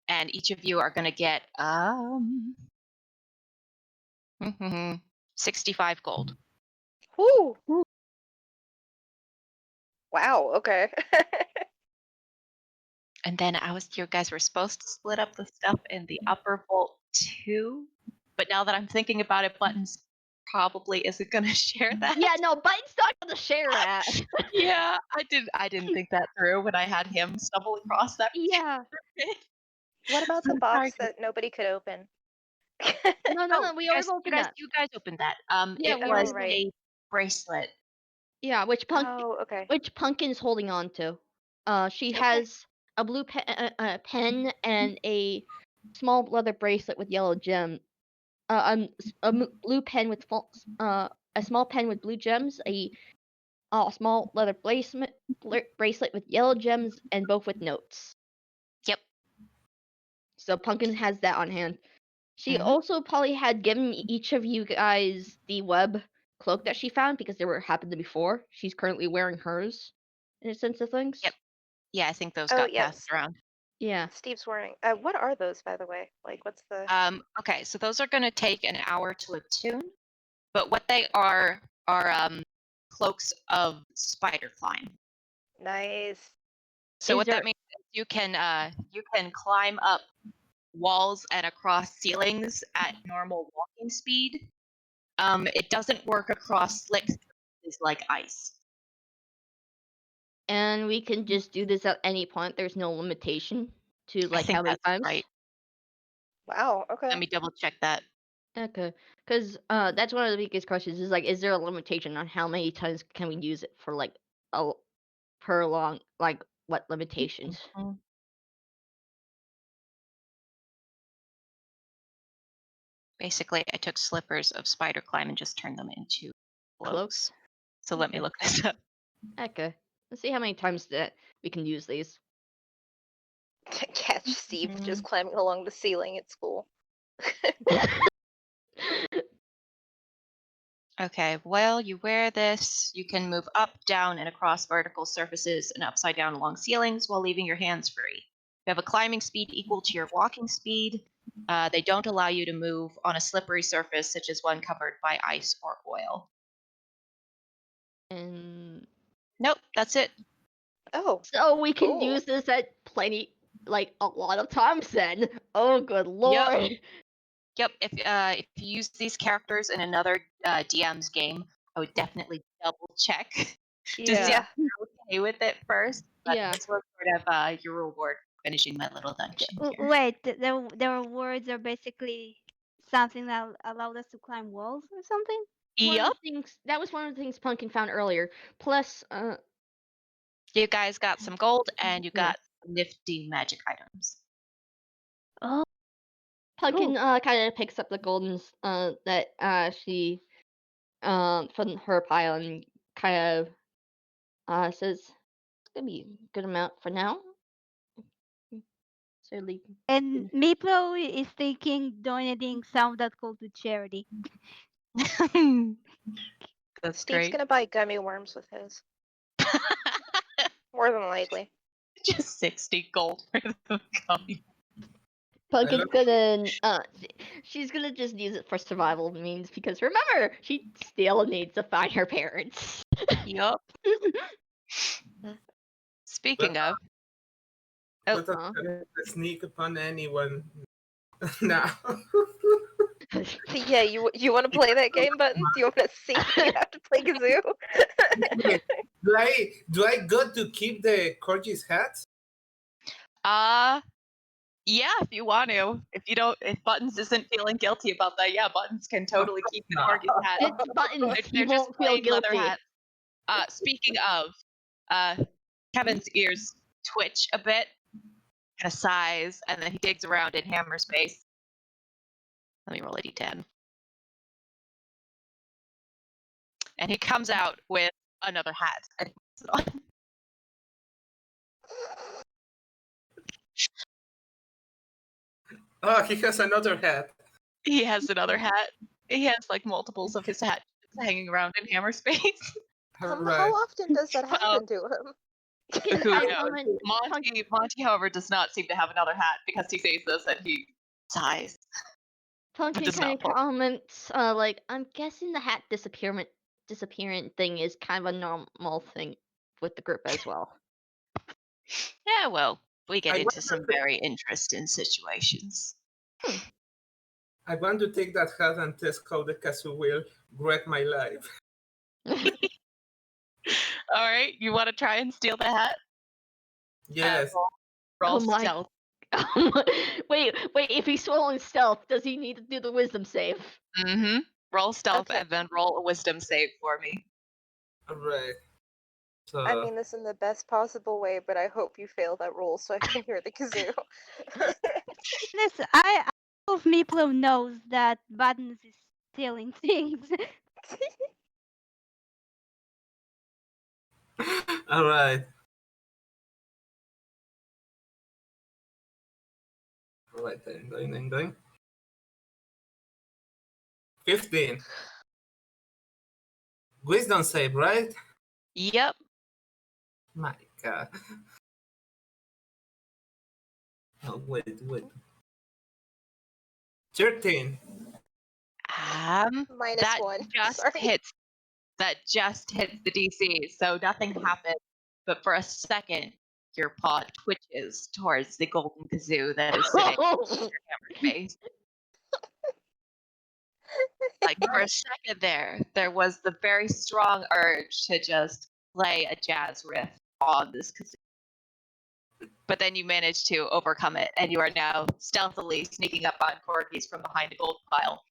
and each of you are gonna get 65 gold. Whew. Wow, okay. And then you guys were supposed to split up the stuff in the upper vault too, but now that I'm thinking about it, Buttons probably isn't gonna share that. Yeah, no, Button's not gonna share that. Yeah, I didn't think that through when I had him stumble across that. Yeah. What about the I'm box sorry. that nobody could open? No, we already opened that. You guys opened that. Yeah, It we was already a bracelet. Yeah, which Oh, okay. Pumpkin's holding on to. She Okay. has a blue pen and a small leather bracelet with yellow gem. Blue pen with a small pen with blue gems. A small leather bracelet with yellow gems, and both with notes. Yep. So Pumpkin has that on hand. She Mhm. also probably had given each of you guys the web cloak that she found because there happened to be 4. She's currently wearing hers, in a sense of things. Yep. Yeah, I think those Oh, got yes. passed around. Yeah. Steve's wearing. What are those, by the way? Like, what's the? Okay, so those are going to take an hour to attune, but what they are cloaks of spider climb. Nice. So Is what there- that means is you can climb up walls and across ceilings at normal walking speed. It doesn't work across slick surfaces like ice. And we can just do this at any point. There's no limitation to I think how many that's times. right. Wow. Okay. Let me double check that. Okay, because that's one of the biggest questions. Is like, is there a limitation on how many times can we use it for like per long? Like, what limitations? Mhm. Basically, I took slippers of spider climb and just turned them into cloaks. So let me Okay. look this up. Okay, let's see how many times that we can use these. Catch Steve just climbing along the ceiling at school. Okay, well, you wear this. You can move up, down, and across vertical surfaces and upside down along ceilings while leaving your hands free. You have a climbing speed equal to your walking speed. They don't allow you to move on a slippery surface, such as one covered by ice or oil. And Nope, that's it. Oh. so we can Cool. use this at like a lot of times then. Oh, good lord. Yep, if you use these characters in another DM's game, I would definitely double check to see Yeah. if you're okay with it first. But Yeah. this was sort of your reward for finishing my little dungeon here. Wait, the rewards are basically something that allowed us to climb walls or something? Yep, That was one of the things Pumpkin found earlier. Plus, you guys got some gold and you Yeah. got some nifty magic items. Oh, Pumpkin kind of picks up the golden that she from her pile and kind of says it's gonna be a good amount for now. Certainly. and Meepllow is thinking donating some of that gold to charity. That's Steve's great. gonna buy gummy worms with his. More than likely. Just 60 gold for the gummy. Pumpkin's gonna she's gonna just use it for survival means because remember she still needs to find her parents. Yup. Speaking of, Oh. But I'm gonna sneak upon anyone now. Yeah, you want to play that game, Button? Do you want to see if you have to play Kazoo? Do I go to keep the Corgi's hat? Yeah, if you want to. If Buttons isn't feeling guilty about that, yeah, Buttons can totally keep the Corgi's hat. It's Buttons. They're He just won't feel plain leather guilty. hats. Speaking of, Kevin's ears twitch a bit, kind of sighs, and then he digs around in hammer space. Let me roll a d10. And he comes out with another hat and he puts it on. Oh, he has another hat. He has another hat. He has like multiples of his hat hanging around in hammer space. How Right. often does that happen to him? Who I knows? comment- Monty, however, does not seem to have another hat because he sees this and he sighs. Pumpkin does kind not of pull. comments, like, I'm guessing the hat disappearing thing is kind of a normal thing with the group as well. Yeah, well, we get I into wonder some if- very interesting situations. I want to take that hat and test how the kazoo will wreck my life. All right, you want to try and steal the hat? Yes. Roll Oh my- stealth. wait, if he's swallowing stealth, does he need to do the wisdom save? Mm-hmm. Roll stealth Okay. and then roll a wisdom save for me. Alright. So I mean this in the best possible way, but I hope you fail that roll so I can hear the kazoo. This I hope Meepllow knows that Buttons is stealing things. alright. Alright, I'm going. 15. Wisdom save, right? Yep. My god. Oh, wait. 13. Minus That 1. just Sorry. hits. That just hits the DC, so nothing happens. But for a second, your paw twitches towards the golden kazoo that is sitting in your face. Like for a second there was the very strong urge to just play a jazz riff on this kazoo. But then you managed to overcome it, and you are now stealthily sneaking up on corgis from behind a gold pile.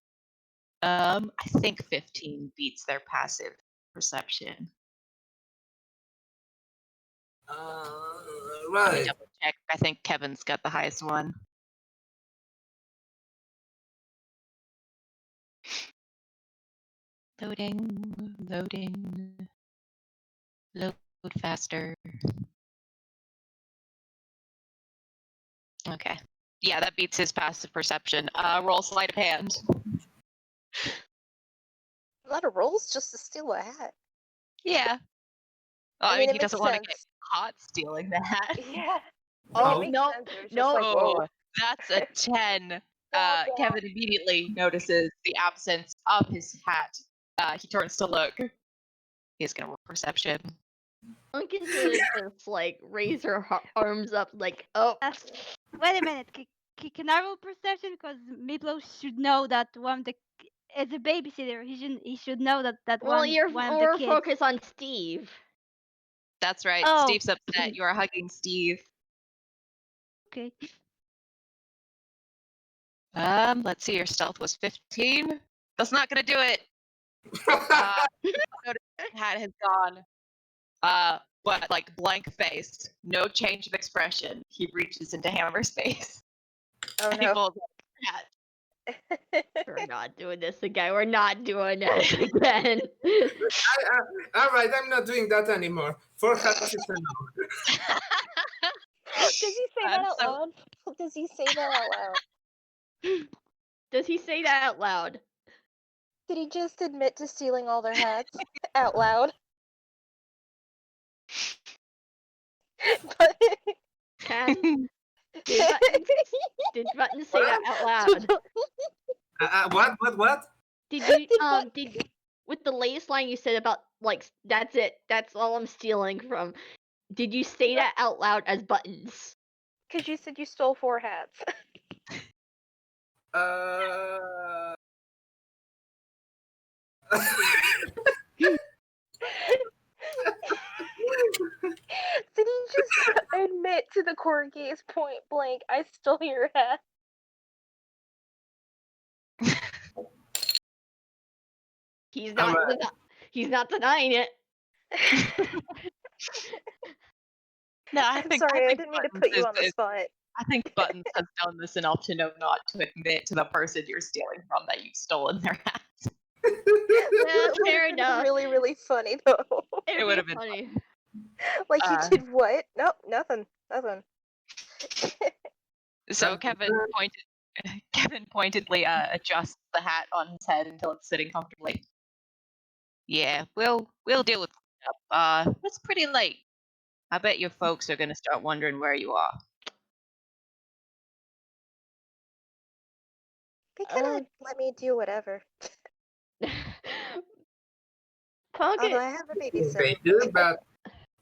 I think 15 beats their passive perception. Let me Right. double check. I think Kevin's got the highest one. Loading. Load faster. Okay. Yeah, that beats his passive perception. Roll sleight of hand. A lot of rolls just to steal a hat. Yeah. Oh, I mean, he it makes doesn't want to get sense. caught stealing the hat. Yeah. Oh, It makes no, sense. It was just no. like, whoa. Oh, that's a 10. God. Kevin immediately notices the absence of his hat. He turns to look. He's gonna roll perception. Pumpkin's gonna just like raise her arms up, like, oh. Wait a minute. Can I roll perception? Because Meepllow should know that one of the as a babysitter, he should know that Well, one you're one of the more kids. focused on Steve. That's right. Oh. Steve's upset. You are hugging Steve. Okay. Let's see. Your stealth was 15. That's not gonna do it. Notice the hat has gone. But like blank face, no change of expression. He reaches into Hammer's face Oh and he no. pulls out the hat. We're not doing this again. We're not doing this again. Alright, I'm not doing that anymore. 4 hats is enough. Does he say that out So- loud? Does he say that out loud? Does he say that out loud? Did he just admit to stealing all their hats out loud? But Can did Button say that out loud? What? Did you did with the latest line you said about like that's it, that's all I'm stealing from? Did you say that out loud as Buttons? Because you said you stole 4 hats. Uh, Did he just admit to the corgis point blank, I stole your hat? He's All not. right. He's not denying it. No, I I'm think sorry, I think didn't mean to Buttons put you on the spot. I think Buttons has done this enough to know not to admit to the person you're stealing from that you've stolen their hat. Yeah, That would fair have been enough. really, really funny though. It would have been funny. Like you Uh, did what? Nope, nothing. So Kevin pointedly adjusts the hat on his head until it's sitting comfortably. Yeah, we'll deal with cleanup. It's pretty late. I bet your folks are gonna start wondering where you are. They kind of let me do whatever. Although Pumpkin, I have a They babysitter. do, but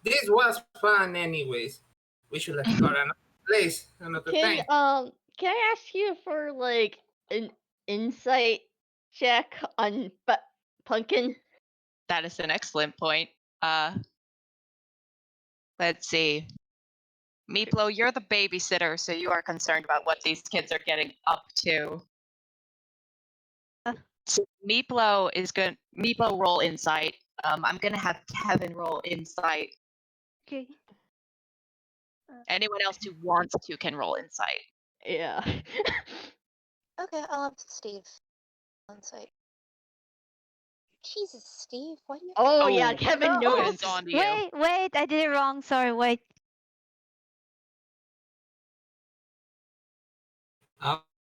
this was fun anyways. We should have got another place another can time. can I ask you for like an insight check on Pumpkin? That is an excellent point. Let's see. Meepllow, you're the babysitter, so you are concerned about what these kids are getting up to. So Meepllow roll insight. I'm gonna have Kevin roll insight. Okay. Anyone else who wants to can roll insight. Yeah. Okay, I'll have Steve on site. Jesus, Steve, why do you? Oh yeah, Oh, Kevin Oh, Kevin's noticed. on to you. Wait, I did it wrong. Sorry, wait.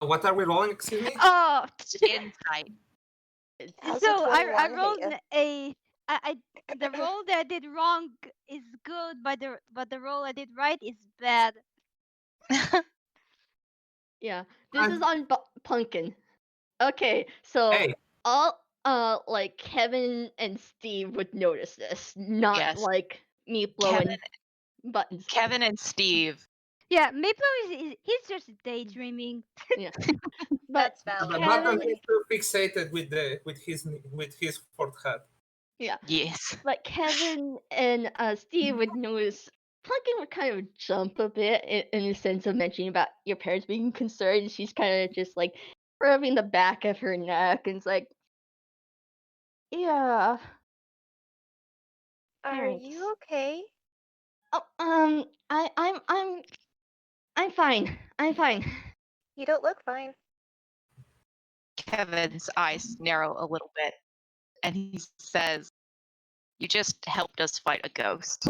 What are we rolling? Excuse me. Oh, Insight. How's so a I 21 rolled hit ya? the roll that I did wrong is good, but the roll I did right is bad. Yeah, this is on Pumpkin. Okay, so Hey, all like Kevin and Steve would notice this, not Yes. like Meepllow and Buttons. Kevin and Steve. Yeah, Meepllow he's just daydreaming. Yeah, but That's valid. the Kevin- button is too fixated with his fourth hat. yeah, Yes. but Kevin and Steve would notice. Pumpkin would kind of jump a bit in the sense of mentioning about your parents being concerned. And she's kind of just like rubbing the back of her neck and it's like, yeah. Are Thanks. you okay? Oh, I'm fine. I'm fine. You don't look fine. Kevin's eyes narrow a little bit, and he says, "You just helped us fight a ghost.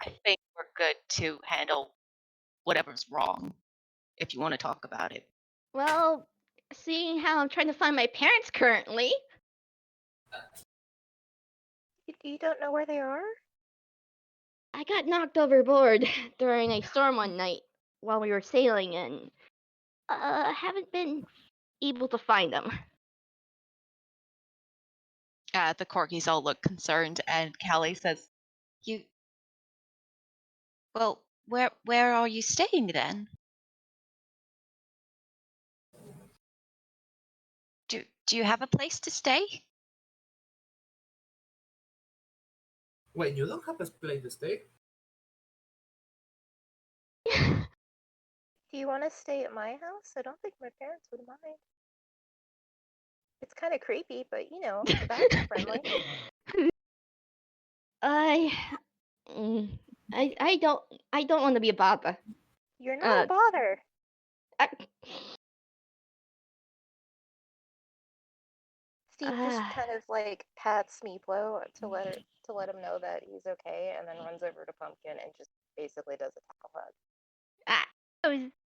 I think we're good to handle whatever's wrong, if you want to talk about it." Well, seeing how I'm trying to find my parents currently, You don't know where they are? I got knocked overboard during a storm one night while we were sailing and haven't been able to find them. The corgis all look concerned, and Callie says, "You well, where are you staying then? Do you have a place to stay?" Wait, you don't have a place to stay? Do you want to stay at my house? I don't think my parents would mind. It's kind of creepy, but you know, the bats are friendly. mm, I don't want to be a bother. You're not a bother. I, Steve just kind of like pats Meepllow to let him know that he's okay, and then runs over to Pumpkin and just basically does a tackle hug.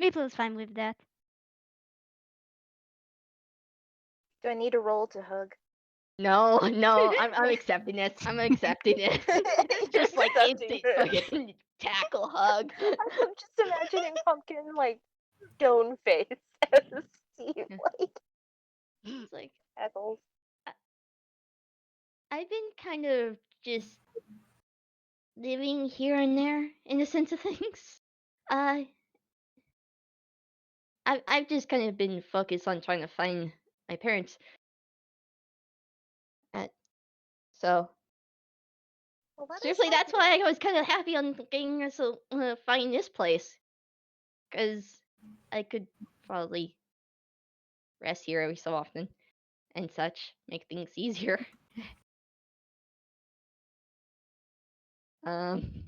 Meeplow's fine with that. Do I need a roll to hug? no, I'm accepting it. I'm accepting it. Just like accepting instant this. fucking tackle hug. I'm just imagining Pumpkin like stone face as Steve like It's like tackles. I've been kind of just living here and there in the sense of things. I've just kind of been focused on trying to find my parents. So Well, that is seriously, that's why heartening. I was kind of happy on getting us to find this place, because I could probably rest here every so often and such, make things easier. Um,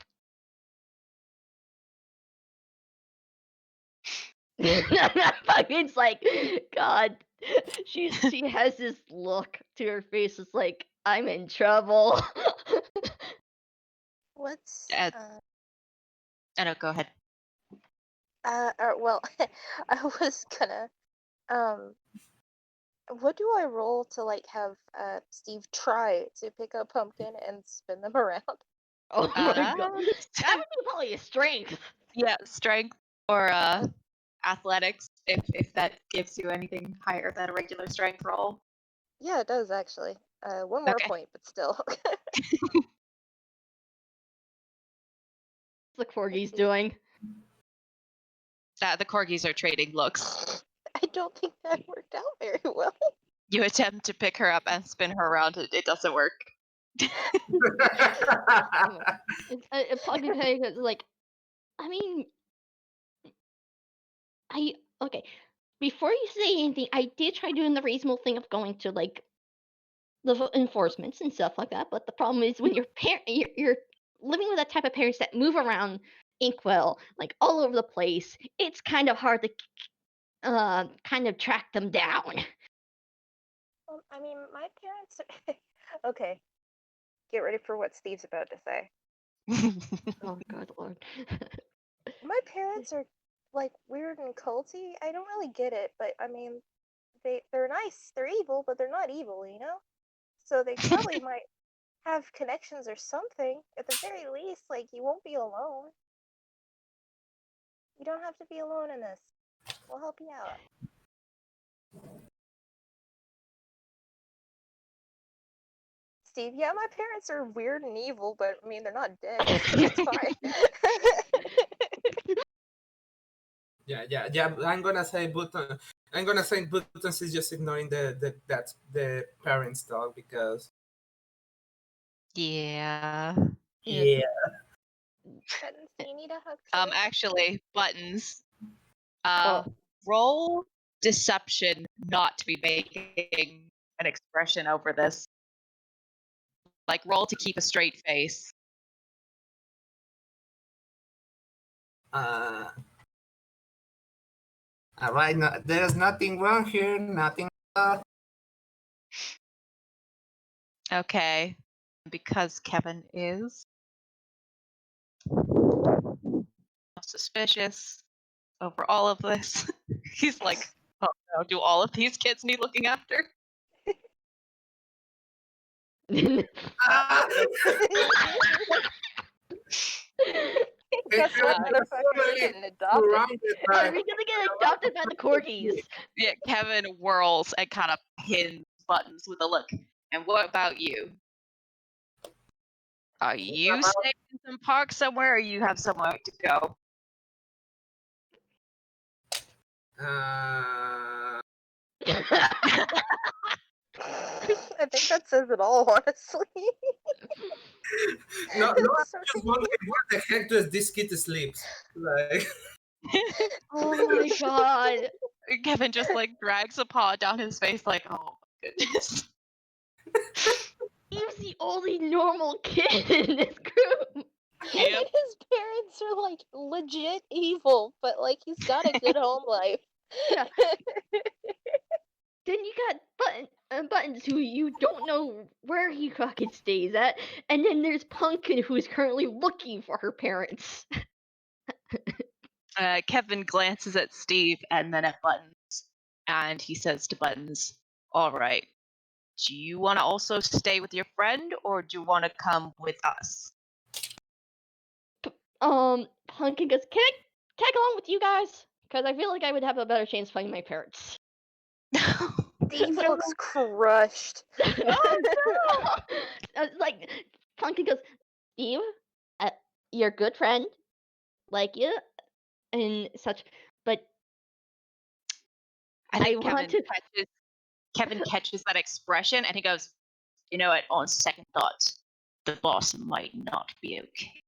it's like, God, she has this look to her face. It's like, I'm in trouble. What's Go ahead. well, I was gonna what do I roll to like have Steve try to pick up pumpkin and spin them around? Oh my god, that would be Strength. probably a strength. Yeah, strength or athletics, if that gives you anything higher than a regular strength roll. Yeah, it does actually. One more Okay. point, but still. The corgi's see. doing. The corgis are trading looks. I don't think that worked out very well. You attempt to pick her up and spin her around. It doesn't work. It's probably because, like, I mean, okay. Before you say anything, I did try doing the reasonable thing of going to like the enforcements and stuff like that. But the problem is when you're living with that type of parents that move around Inkwell like all over the place. It's kind of hard to kind of track them down. I mean, my parents are... Okay, get ready for what Steve's about to say. Oh God, Lord. My parents are like weird and culty. I don't really get it, but I mean, they're nice. They're evil, but they're not evil, you know? So they probably might have connections or something. At the very least, like you won't be alone. You don't have to be alone in this. We'll help you out. Steve, yeah, my parents are weird and evil, but I mean they're not dead. It's fine. Yeah. I'm gonna say Button. I'm gonna say Buttons is just ignoring that's the parents talk because Yeah. yeah. Buttons, do you need a hug too? Actually, Buttons. Oh. Roll deception not to be making an expression over this. Like, roll to keep a straight face. All right, there's nothing wrong here. Nothing. Okay. Because Kevin is suspicious over all of this. He's like, oh no, do all of these kids need looking after? Guess what, Kevin, motherfucker? You're getting adopted. Are we gonna get adopted by the corgis? Yeah, Kevin whirls and kind of pins Buttons with a look. And what about you? Are you staying in some park somewhere, or you have somewhere to go? I think that says it all, honestly. no, I'm So just wondering where the heck does this kid sleeps? Like, Oh my God. Kevin just like drags a paw down his face, like, oh my goodness. He's the only normal kid in this group. Yep. his parents are like legit evil, but like he's got a good home life. Yeah. Then you got Buttons, who you don't know where he fucking stays at, and then there's Pumpkin, who is currently looking for her parents. Kevin glances at Steve and then at Buttons, and he says to Buttons, all right, do you want to also stay with your friend, or do you want to come with us? Pumpkin goes, can I tag along with you guys? Because I feel like I would have a better chance finding my parents. Steve looks crushed. Oh no! Like, Pumpkin goes, Steve, you're a good friend, like you, and such, but I I think want to. Kevin catches that expression and he goes, "You know what? On second thoughts, the boss might not be okay.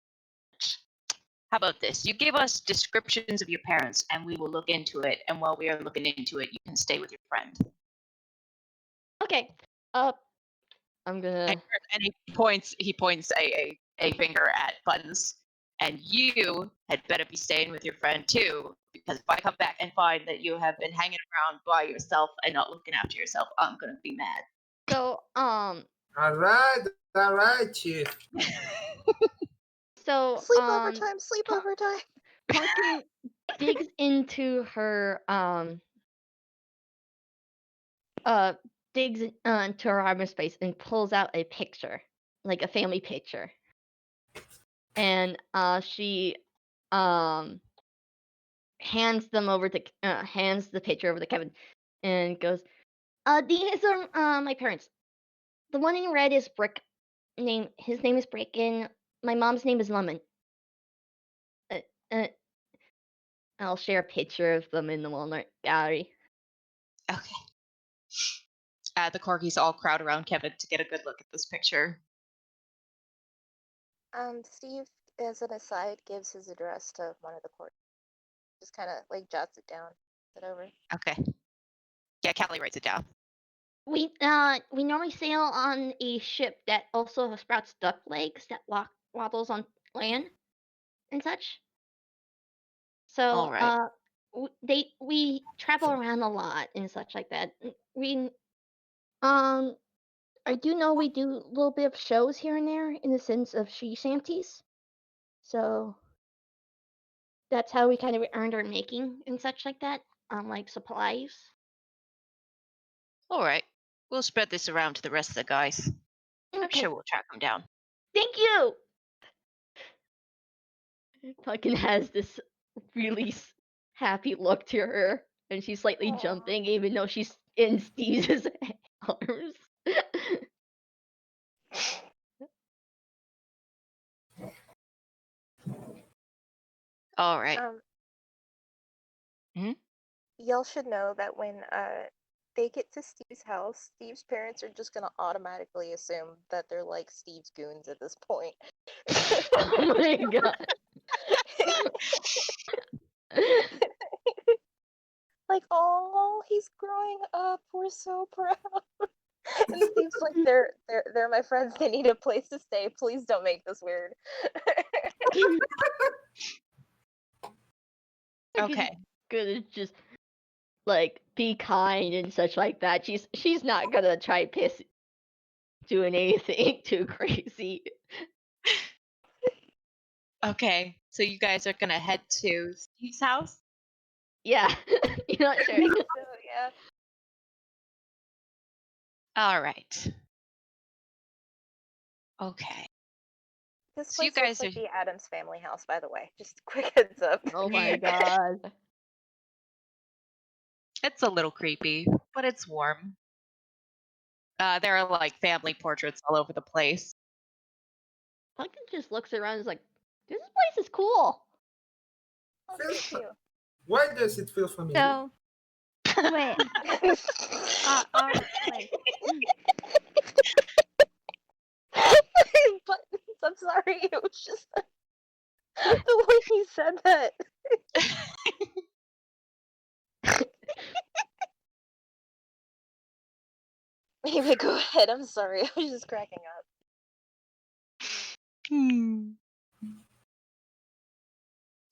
How about this? You give us descriptions of your parents, and we will look into it. And while we are looking into it, you can stay with your friend." Okay. I'm gonna. And he points a finger at Buttons. And you had better be staying with your friend too, because if I come back and find that you have been hanging around by yourself and not looking after yourself, I'm gonna be mad. So All right, Chief. Sleepover time, sleepover time. Pumpkin digs into her into her armor space and pulls out a picture, like a family picture. And she hands the picture over to Kevin and goes, these are my parents. The one in red is Brick. His name is Brick, and my mom's name is Lemon. Uh, I'll share a picture of them in the Walnut Gallery. Okay. The corgis all crowd around Kevin to get a good look at this picture. Steve, as an aside, gives his address to one of the court. Just kind of like jots it down, it over. Okay. Yeah, Callie writes it down. We normally sail on a ship that also sprouts duck legs that waddles on land and such. So All right. we travel around a lot and such like that. I do know we do a little bit of shows here and there in the sense of she shanties. So that's how we kind of earned our making and such like that on like supplies. All right. We'll spread this around to the rest of the guys. I'm Okay. sure we'll track them down. Thank you. Pumpkin has this really happy look to her, and she's slightly Aw. jumping, even though she's in Steve's arms. All right. Y'all should know that when they get to Steve's house, Steve's parents are just gonna automatically assume that they're like Steve's goons at this point. Oh my god. Like, oh, he's growing up. We're so proud. And Steve's like, they're my friends. They need a place to stay. Please don't make this weird. Okay. Gonna just like be kind and such like that. She's not gonna try doing anything too crazy. Okay. So you guys are gonna head to Steve's house? Yeah, you're not sharing. So, yeah. All right. Okay. This So you place guys looks like are. the Addams family house, by the way. Just a quick heads up. Oh my god. It's a little creepy, but it's warm. There are like family portraits all over the place. Pumpkin just looks around and is like, this place is cool. Oh, thank you. Why does it feel familiar? So wait, wait. Buttons, I'm sorry. It was just the way he said that. Maybe go ahead. I'm sorry. I was just cracking up.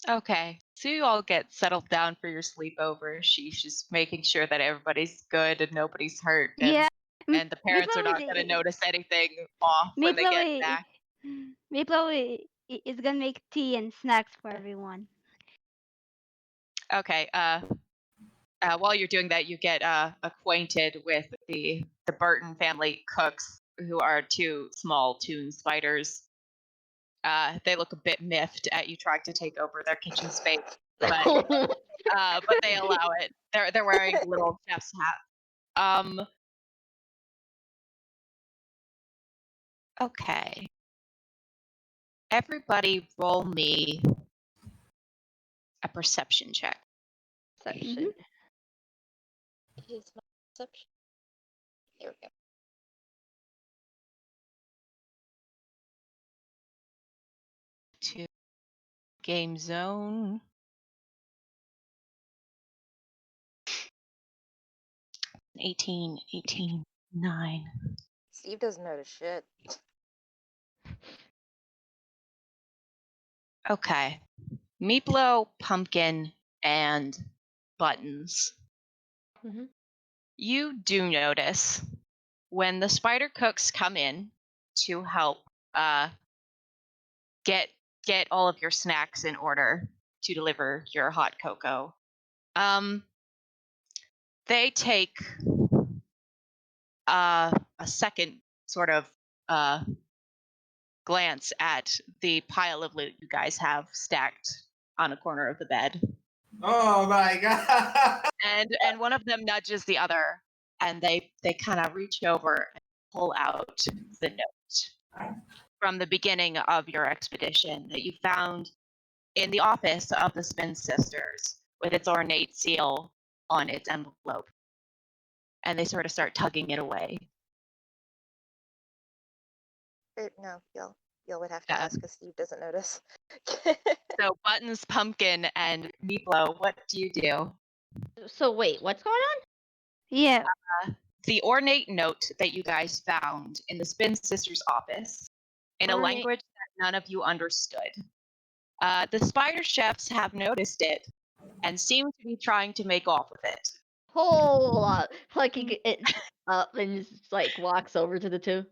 Okay. So you all get settled down for your sleepover. She's just making sure that everybody's good and nobody's hurt. And, Yeah. and the parents are not going to notice anything off when they get back. Meepllow is gonna make tea and snacks for everyone. Okay. While you're doing that, you get acquainted with the Burton family cooks, who are two small toon spiders. They look a bit miffed at you trying to take over their kitchen space, but they allow it. They're wearing little chef's hats. Okay. Everybody, roll me a perception check. Section. Is my perception? There we go. To game zone. 18, 9. Steve doesn't notice shit. Okay. Meepllow, Pumpkin, and Buttons. Mhm. You do notice when the spider cooks come in to help get all of your snacks in order to deliver your hot cocoa. They take a second sort of glance at the pile of loot you guys have stacked on a corner of the bed. Oh my god! And one of them nudges the other, and they kind of reach over and pull out the note from the beginning of your expedition that you found in the office of the Spin Sisters with its ornate seal on its envelope. And they sort of start tugging it away. No, y'all would have to ask because Steve doesn't notice. So Buttons, Pumpkin, and Meepllow, what do you do? So wait, what's going on? Yeah. The ornate note that you guys found in the Spin Sisters' office in a Ornate- language that none of you understood. The spider chefs have noticed it and seem to be trying to make off with it. Hold up. Like he it up and just like walks over to the two.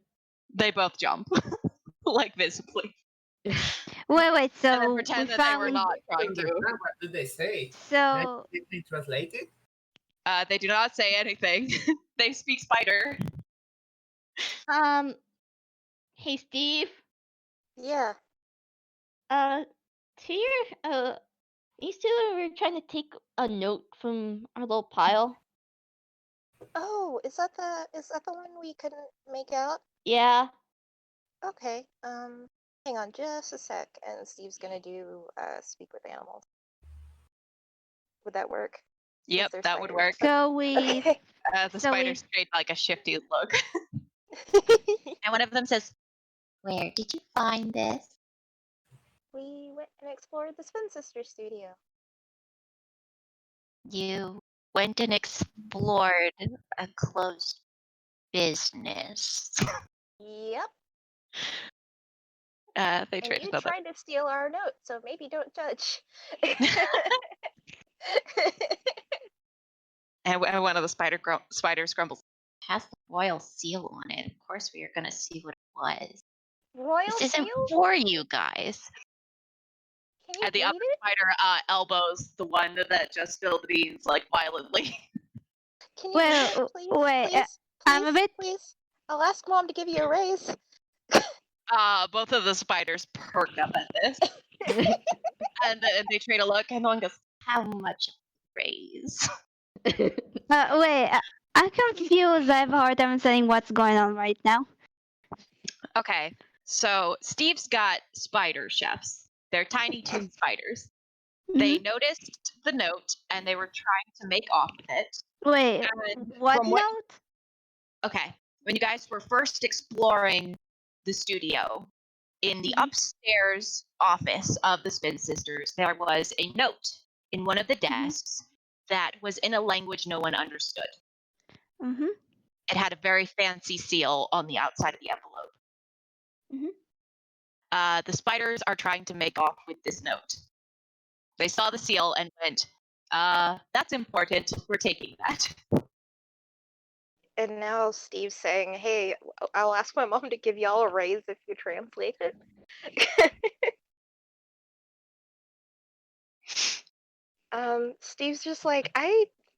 They both jump, like visibly. Wait, And then so we pretend that they were found. not trying to. What did they say? So Did they translate it? They do not say anything. They speak spider. Hey Steve. Yeah. Here, these two were trying to take a note from our little pile. Oh, is that the one we couldn't make out? Yeah. Okay. Hang on just a sec, and Steve's gonna do speak with animals. Would that work? Since Yep, they're that would spiders. work. so we Okay. The So we- spiders trade like a shifty look. And one of them says, "Where did you find this?" We went and explored the Spin Sister studio. You went and explored a closed business. Yep. They And trade you another. tried to steal our note, so maybe don't judge. And one of the spiders grumbles. Has the royal seal on it. Of course, we are gonna see what it was. Royal This isn't seal? for you guys. Can you And the read other it? spider elbows the one that just spilled beans like violently. Can you read it, well, please? wait. Please? I'm a Please? bit. Please? I'll ask Mom to give you a raise. Both of the spiders perk up at this, and they trade a look, and one goes, "How much raise?" Wait. I'm confused. I have a hard time understanding what's going on right now. Okay, so Steve's got spider chefs. They're Tiny Toon spiders. They noticed the note and they were trying to make off with it. Wait. And What from what- note? Okay, when you guys were first exploring the studio, in the upstairs office of the Spin Sisters, there was a note in one of the desks that was in a language no one understood. Mm-hmm. It had a very fancy seal on the outside of the envelope. The spiders are trying to make off with this note. They saw the seal and went, that's important. We're taking that. And now Steve's saying, hey, I'll ask my mom to give y'all a raise if you translate it. Steve's just like,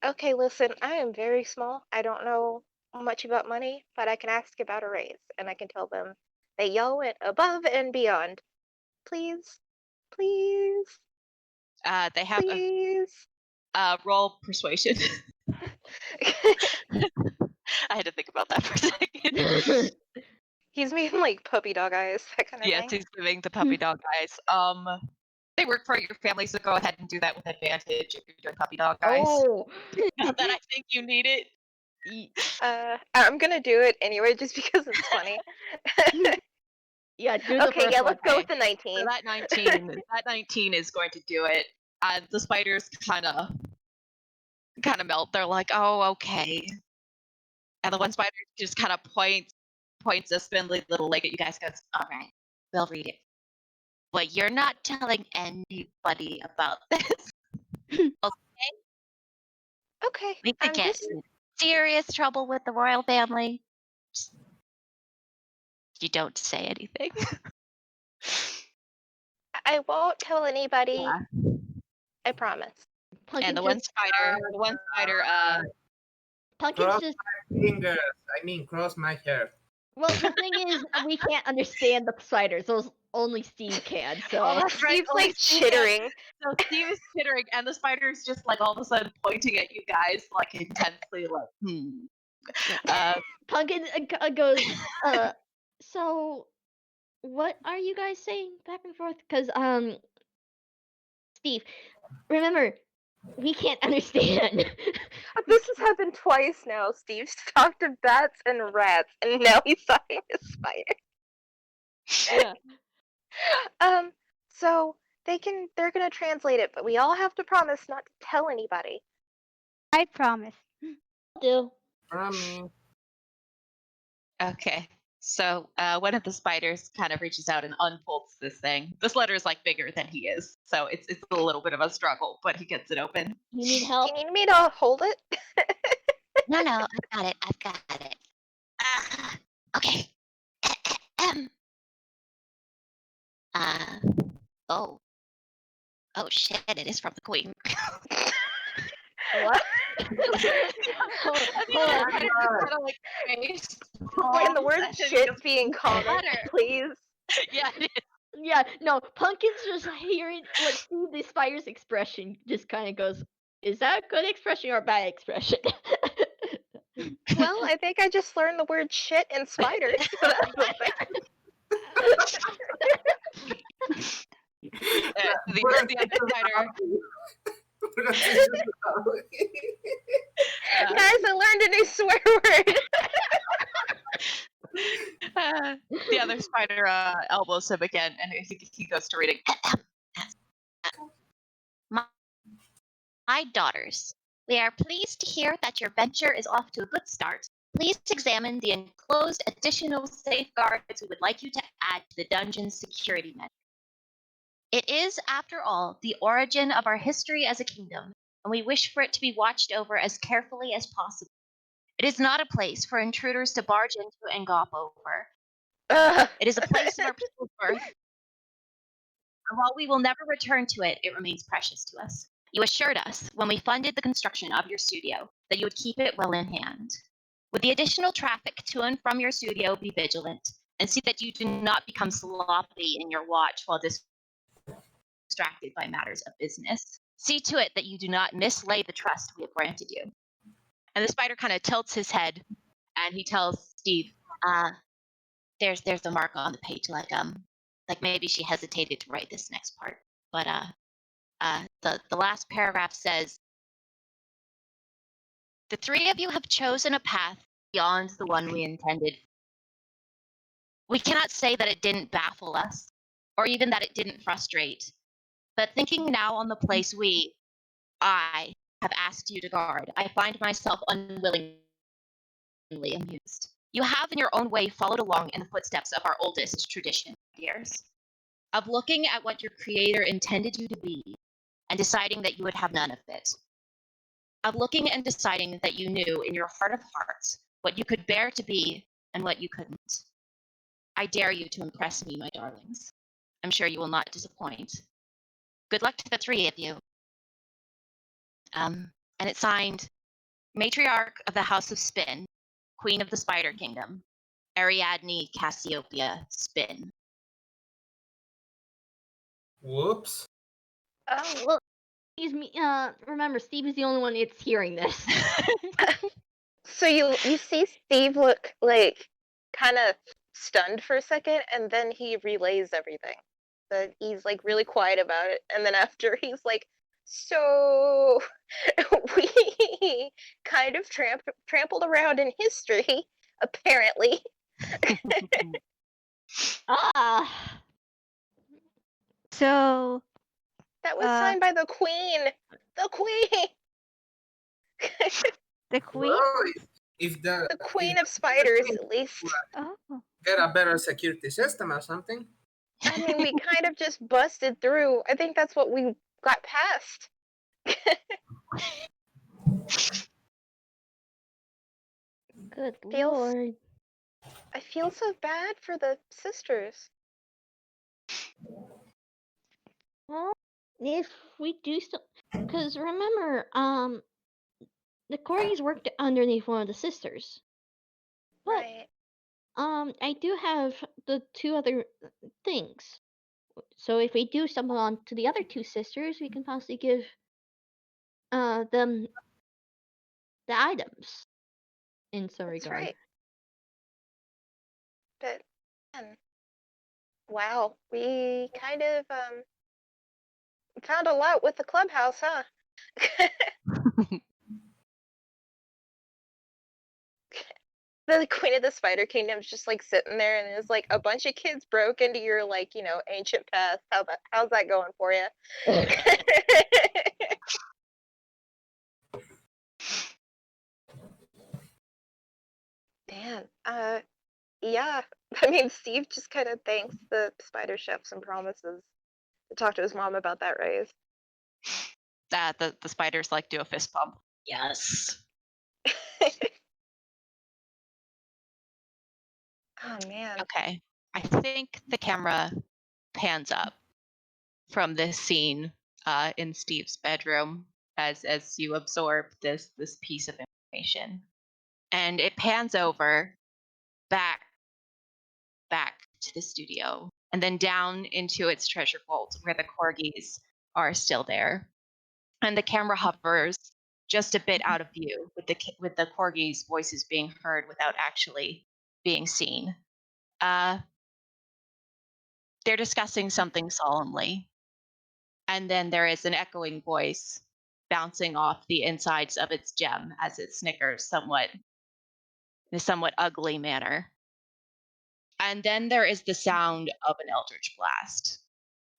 okay, listen, I am very small. I don't know much about money, but I can ask about a raise, and I can tell them that y'all went above and beyond. Please, please, They have please. a roll persuasion. I had to think about that for a second. He's making like puppy dog eyes, that kind of Yes, thing. he's giving the puppy dog eyes. They work for your family, so go ahead and do that with advantage if you're doing puppy dog, guys. Oh. Not that I think you need it. I'm gonna do it anyway, just because it's funny. Yeah, do the Okay, first yeah, one. let's go with the So 19. that 19 is going to do it. The spiders kind of melt. They're like, "Oh, okay." And the one spider just kind of points a spindly little leg at you guys. Goes, "All right, we'll read it, but you're not telling anybody about this." Okay, We could get just in serious trouble with the royal family. Just, you don't say anything. I won't tell anybody. Yeah. I promise. Pumpkin And the just, one spider, Pumpkin's Cross just. my fingers. I mean, cross my hair. Well, the thing is, we can't understand the spiders. Those only Steve can. So. Oh, that's right, Steve's only like Steve can. chittering. So Steve is chittering, and the spider's just like all of a sudden pointing at you guys, like intensely, like, Pumpkin goes, so what are you guys saying back and forth? Because, Steve, remember, we can't understand. This has happened twice now. Steve's talked to bats and rats, and now he's talking to spiders. Yeah. So they're gonna translate it, but we all have to promise not to tell anybody. I promise. Do. Promise. okay. So one of the spiders kind of reaches out and unfolds this thing. This letter is like bigger than he is, so it's a little bit of a struggle, but he gets it open. You need Do help? you need me to hold it? No, I've got it. Okay. Oh. Oh shit, it is from the queen. What? Hold on. And the word shit's being common, please. Yeah, it is. Yeah, no, Pumpkin's just hearing what Steve the spider's expression just kind of goes, is that a good expression or a bad expression? Well, I think I just learned the word shit and spiders, so that's the thing. The other spider. Guys, I learned a new swear word. The other spider elbows him again, and he goes to reading. My daughters, we are pleased to hear that your venture is off to a good start. Please examine the enclosed additional safeguards we would like you to add to the dungeon's security measure. It is, after all, the origin of our history as a kingdom, and we wish for it to be watched over as carefully as possible. It is not a place for intruders to barge into and gawp over. It is a place in our people's birth, and while we will never return to it, it remains precious to us. You assured us, when we funded the construction of your studio, that you would keep it well in hand. With the additional traffic to and from your studio, be vigilant, and see that you do not become sloppy in your watch while distracted by matters of business. See to it that you do not mislay the trust we have granted you. And the spider kind of tilts his head, and he tells Steve, there's a mark on the page, like maybe she hesitated to write this next part. But the last paragraph says, the three of you have chosen a path beyond the one we intended. We cannot say that it didn't baffle us, or even that it didn't frustrate. But thinking now on the place I have asked you to guard, I find myself unwillingly amused. You have in your own way followed along in the footsteps of our oldest tradition, dears, of looking at what your creator intended you to be and deciding that you would have none of it. Of looking and deciding that you knew in your heart of hearts what you could bear to be and what you couldn't. I dare you to impress me, my darlings. I'm sure you will not disappoint. Good luck to the three of you. And it's signed Matriarch of the House of Spin, Queen of the Spider Kingdom, Ariadne Cassiopeia Spin. Whoops. Well, excuse me, remember, Steve is the only one that's hearing this. So you see Steve look like kind of stunned for a second, and then he relays everything. but he's like really quiet about it. And then after he's like, so we kind of trampled around in history, apparently. So That was signed by the Queen. The Queen. the queen. Well, if The if Queen the of Spiders, at least. Oh, get a better security system or something. I mean, we kind of just busted through. I think that's what we got past. Good Feels- lord. I feel so bad for the sisters. Well, if we do still, because remember, the Corgis worked underneath one of the sisters. But Right. I do have the two other things. So if we do stumble on to the other two sisters, we can possibly give them the items in some That's regard. right. But, man, wow, we kind of found a lot with the clubhouse, huh? The Queen of the Spider Kingdom's just like sitting there, and it's like a bunch of kids broke into your like ancient past. How's that going for you? Man, yeah. I mean, Steve just kind of thanks the spider chefs and promises to talk to his mom about that raise. The spiders like do a fist bump. Yes. Oh man. Okay. I think the camera pans up from this scene in Steve's bedroom as you absorb this piece of information, and it pans over back to the studio, and then down into its treasure vault where the corgis are still there, and the camera hovers just a bit out of view with the corgis' voices being heard without actually being seen. They're discussing something solemnly, and then there is an echoing voice bouncing off the insides of its gem as it snickers in a somewhat ugly manner. And then there is the sound of an eldritch blast,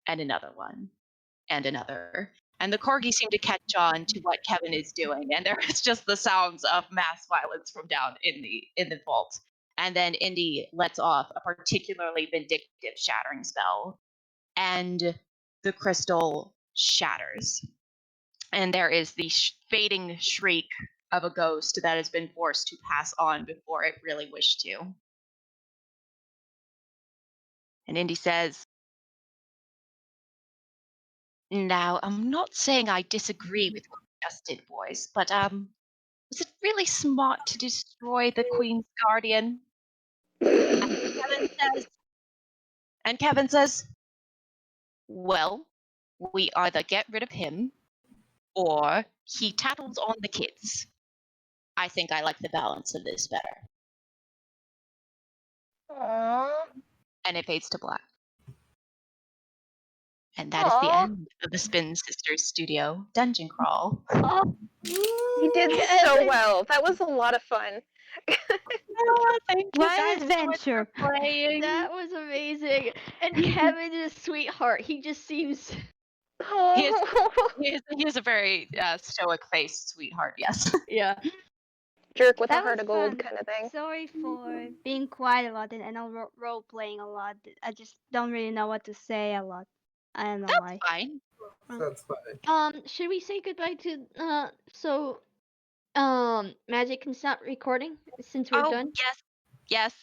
and another one, and another. And the corgis seem to catch on to what Kevin is doing, and there is just the sounds of mass violence from down in the vault. And then Indy lets off a particularly vindictive shattering spell, and the crystal shatters. And there is the fading shriek of a ghost that has been forced to pass on before it really wished to. And Indy says, "Now, I'm not saying I disagree with what you just did, boys, but was it really smart to destroy the Queen's Guardian?" And Kevin says, "Well, we either get rid of him or he tattles on the kids. I think I like the balance of this better." Aww. And it fades to black. And that is the Aw. end of the Spin Sisters Studio Dungeon Crawl. Oh, You did so Kevin. well. That was a lot of fun. Thank you what guys an so much for adventure! playing. That was amazing. And Kevin is a sweetheart. He just seems. He is, Oh. he is a very stoic faced sweetheart, yes. Yeah. Jerk with a That heart was of gold fun. kind of thing. Sorry for being quiet a lot and role playing a lot. I just don't really know what to say a lot. I don't know why. That's fine. That's fine. Should we say goodbye to so Magic can stop recording since we're done? Yes.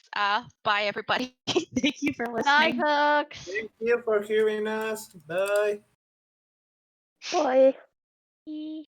Bye everybody. Thank you for Bye, listening. folks. Thank you for hearing us. Bye. Boy. Bye.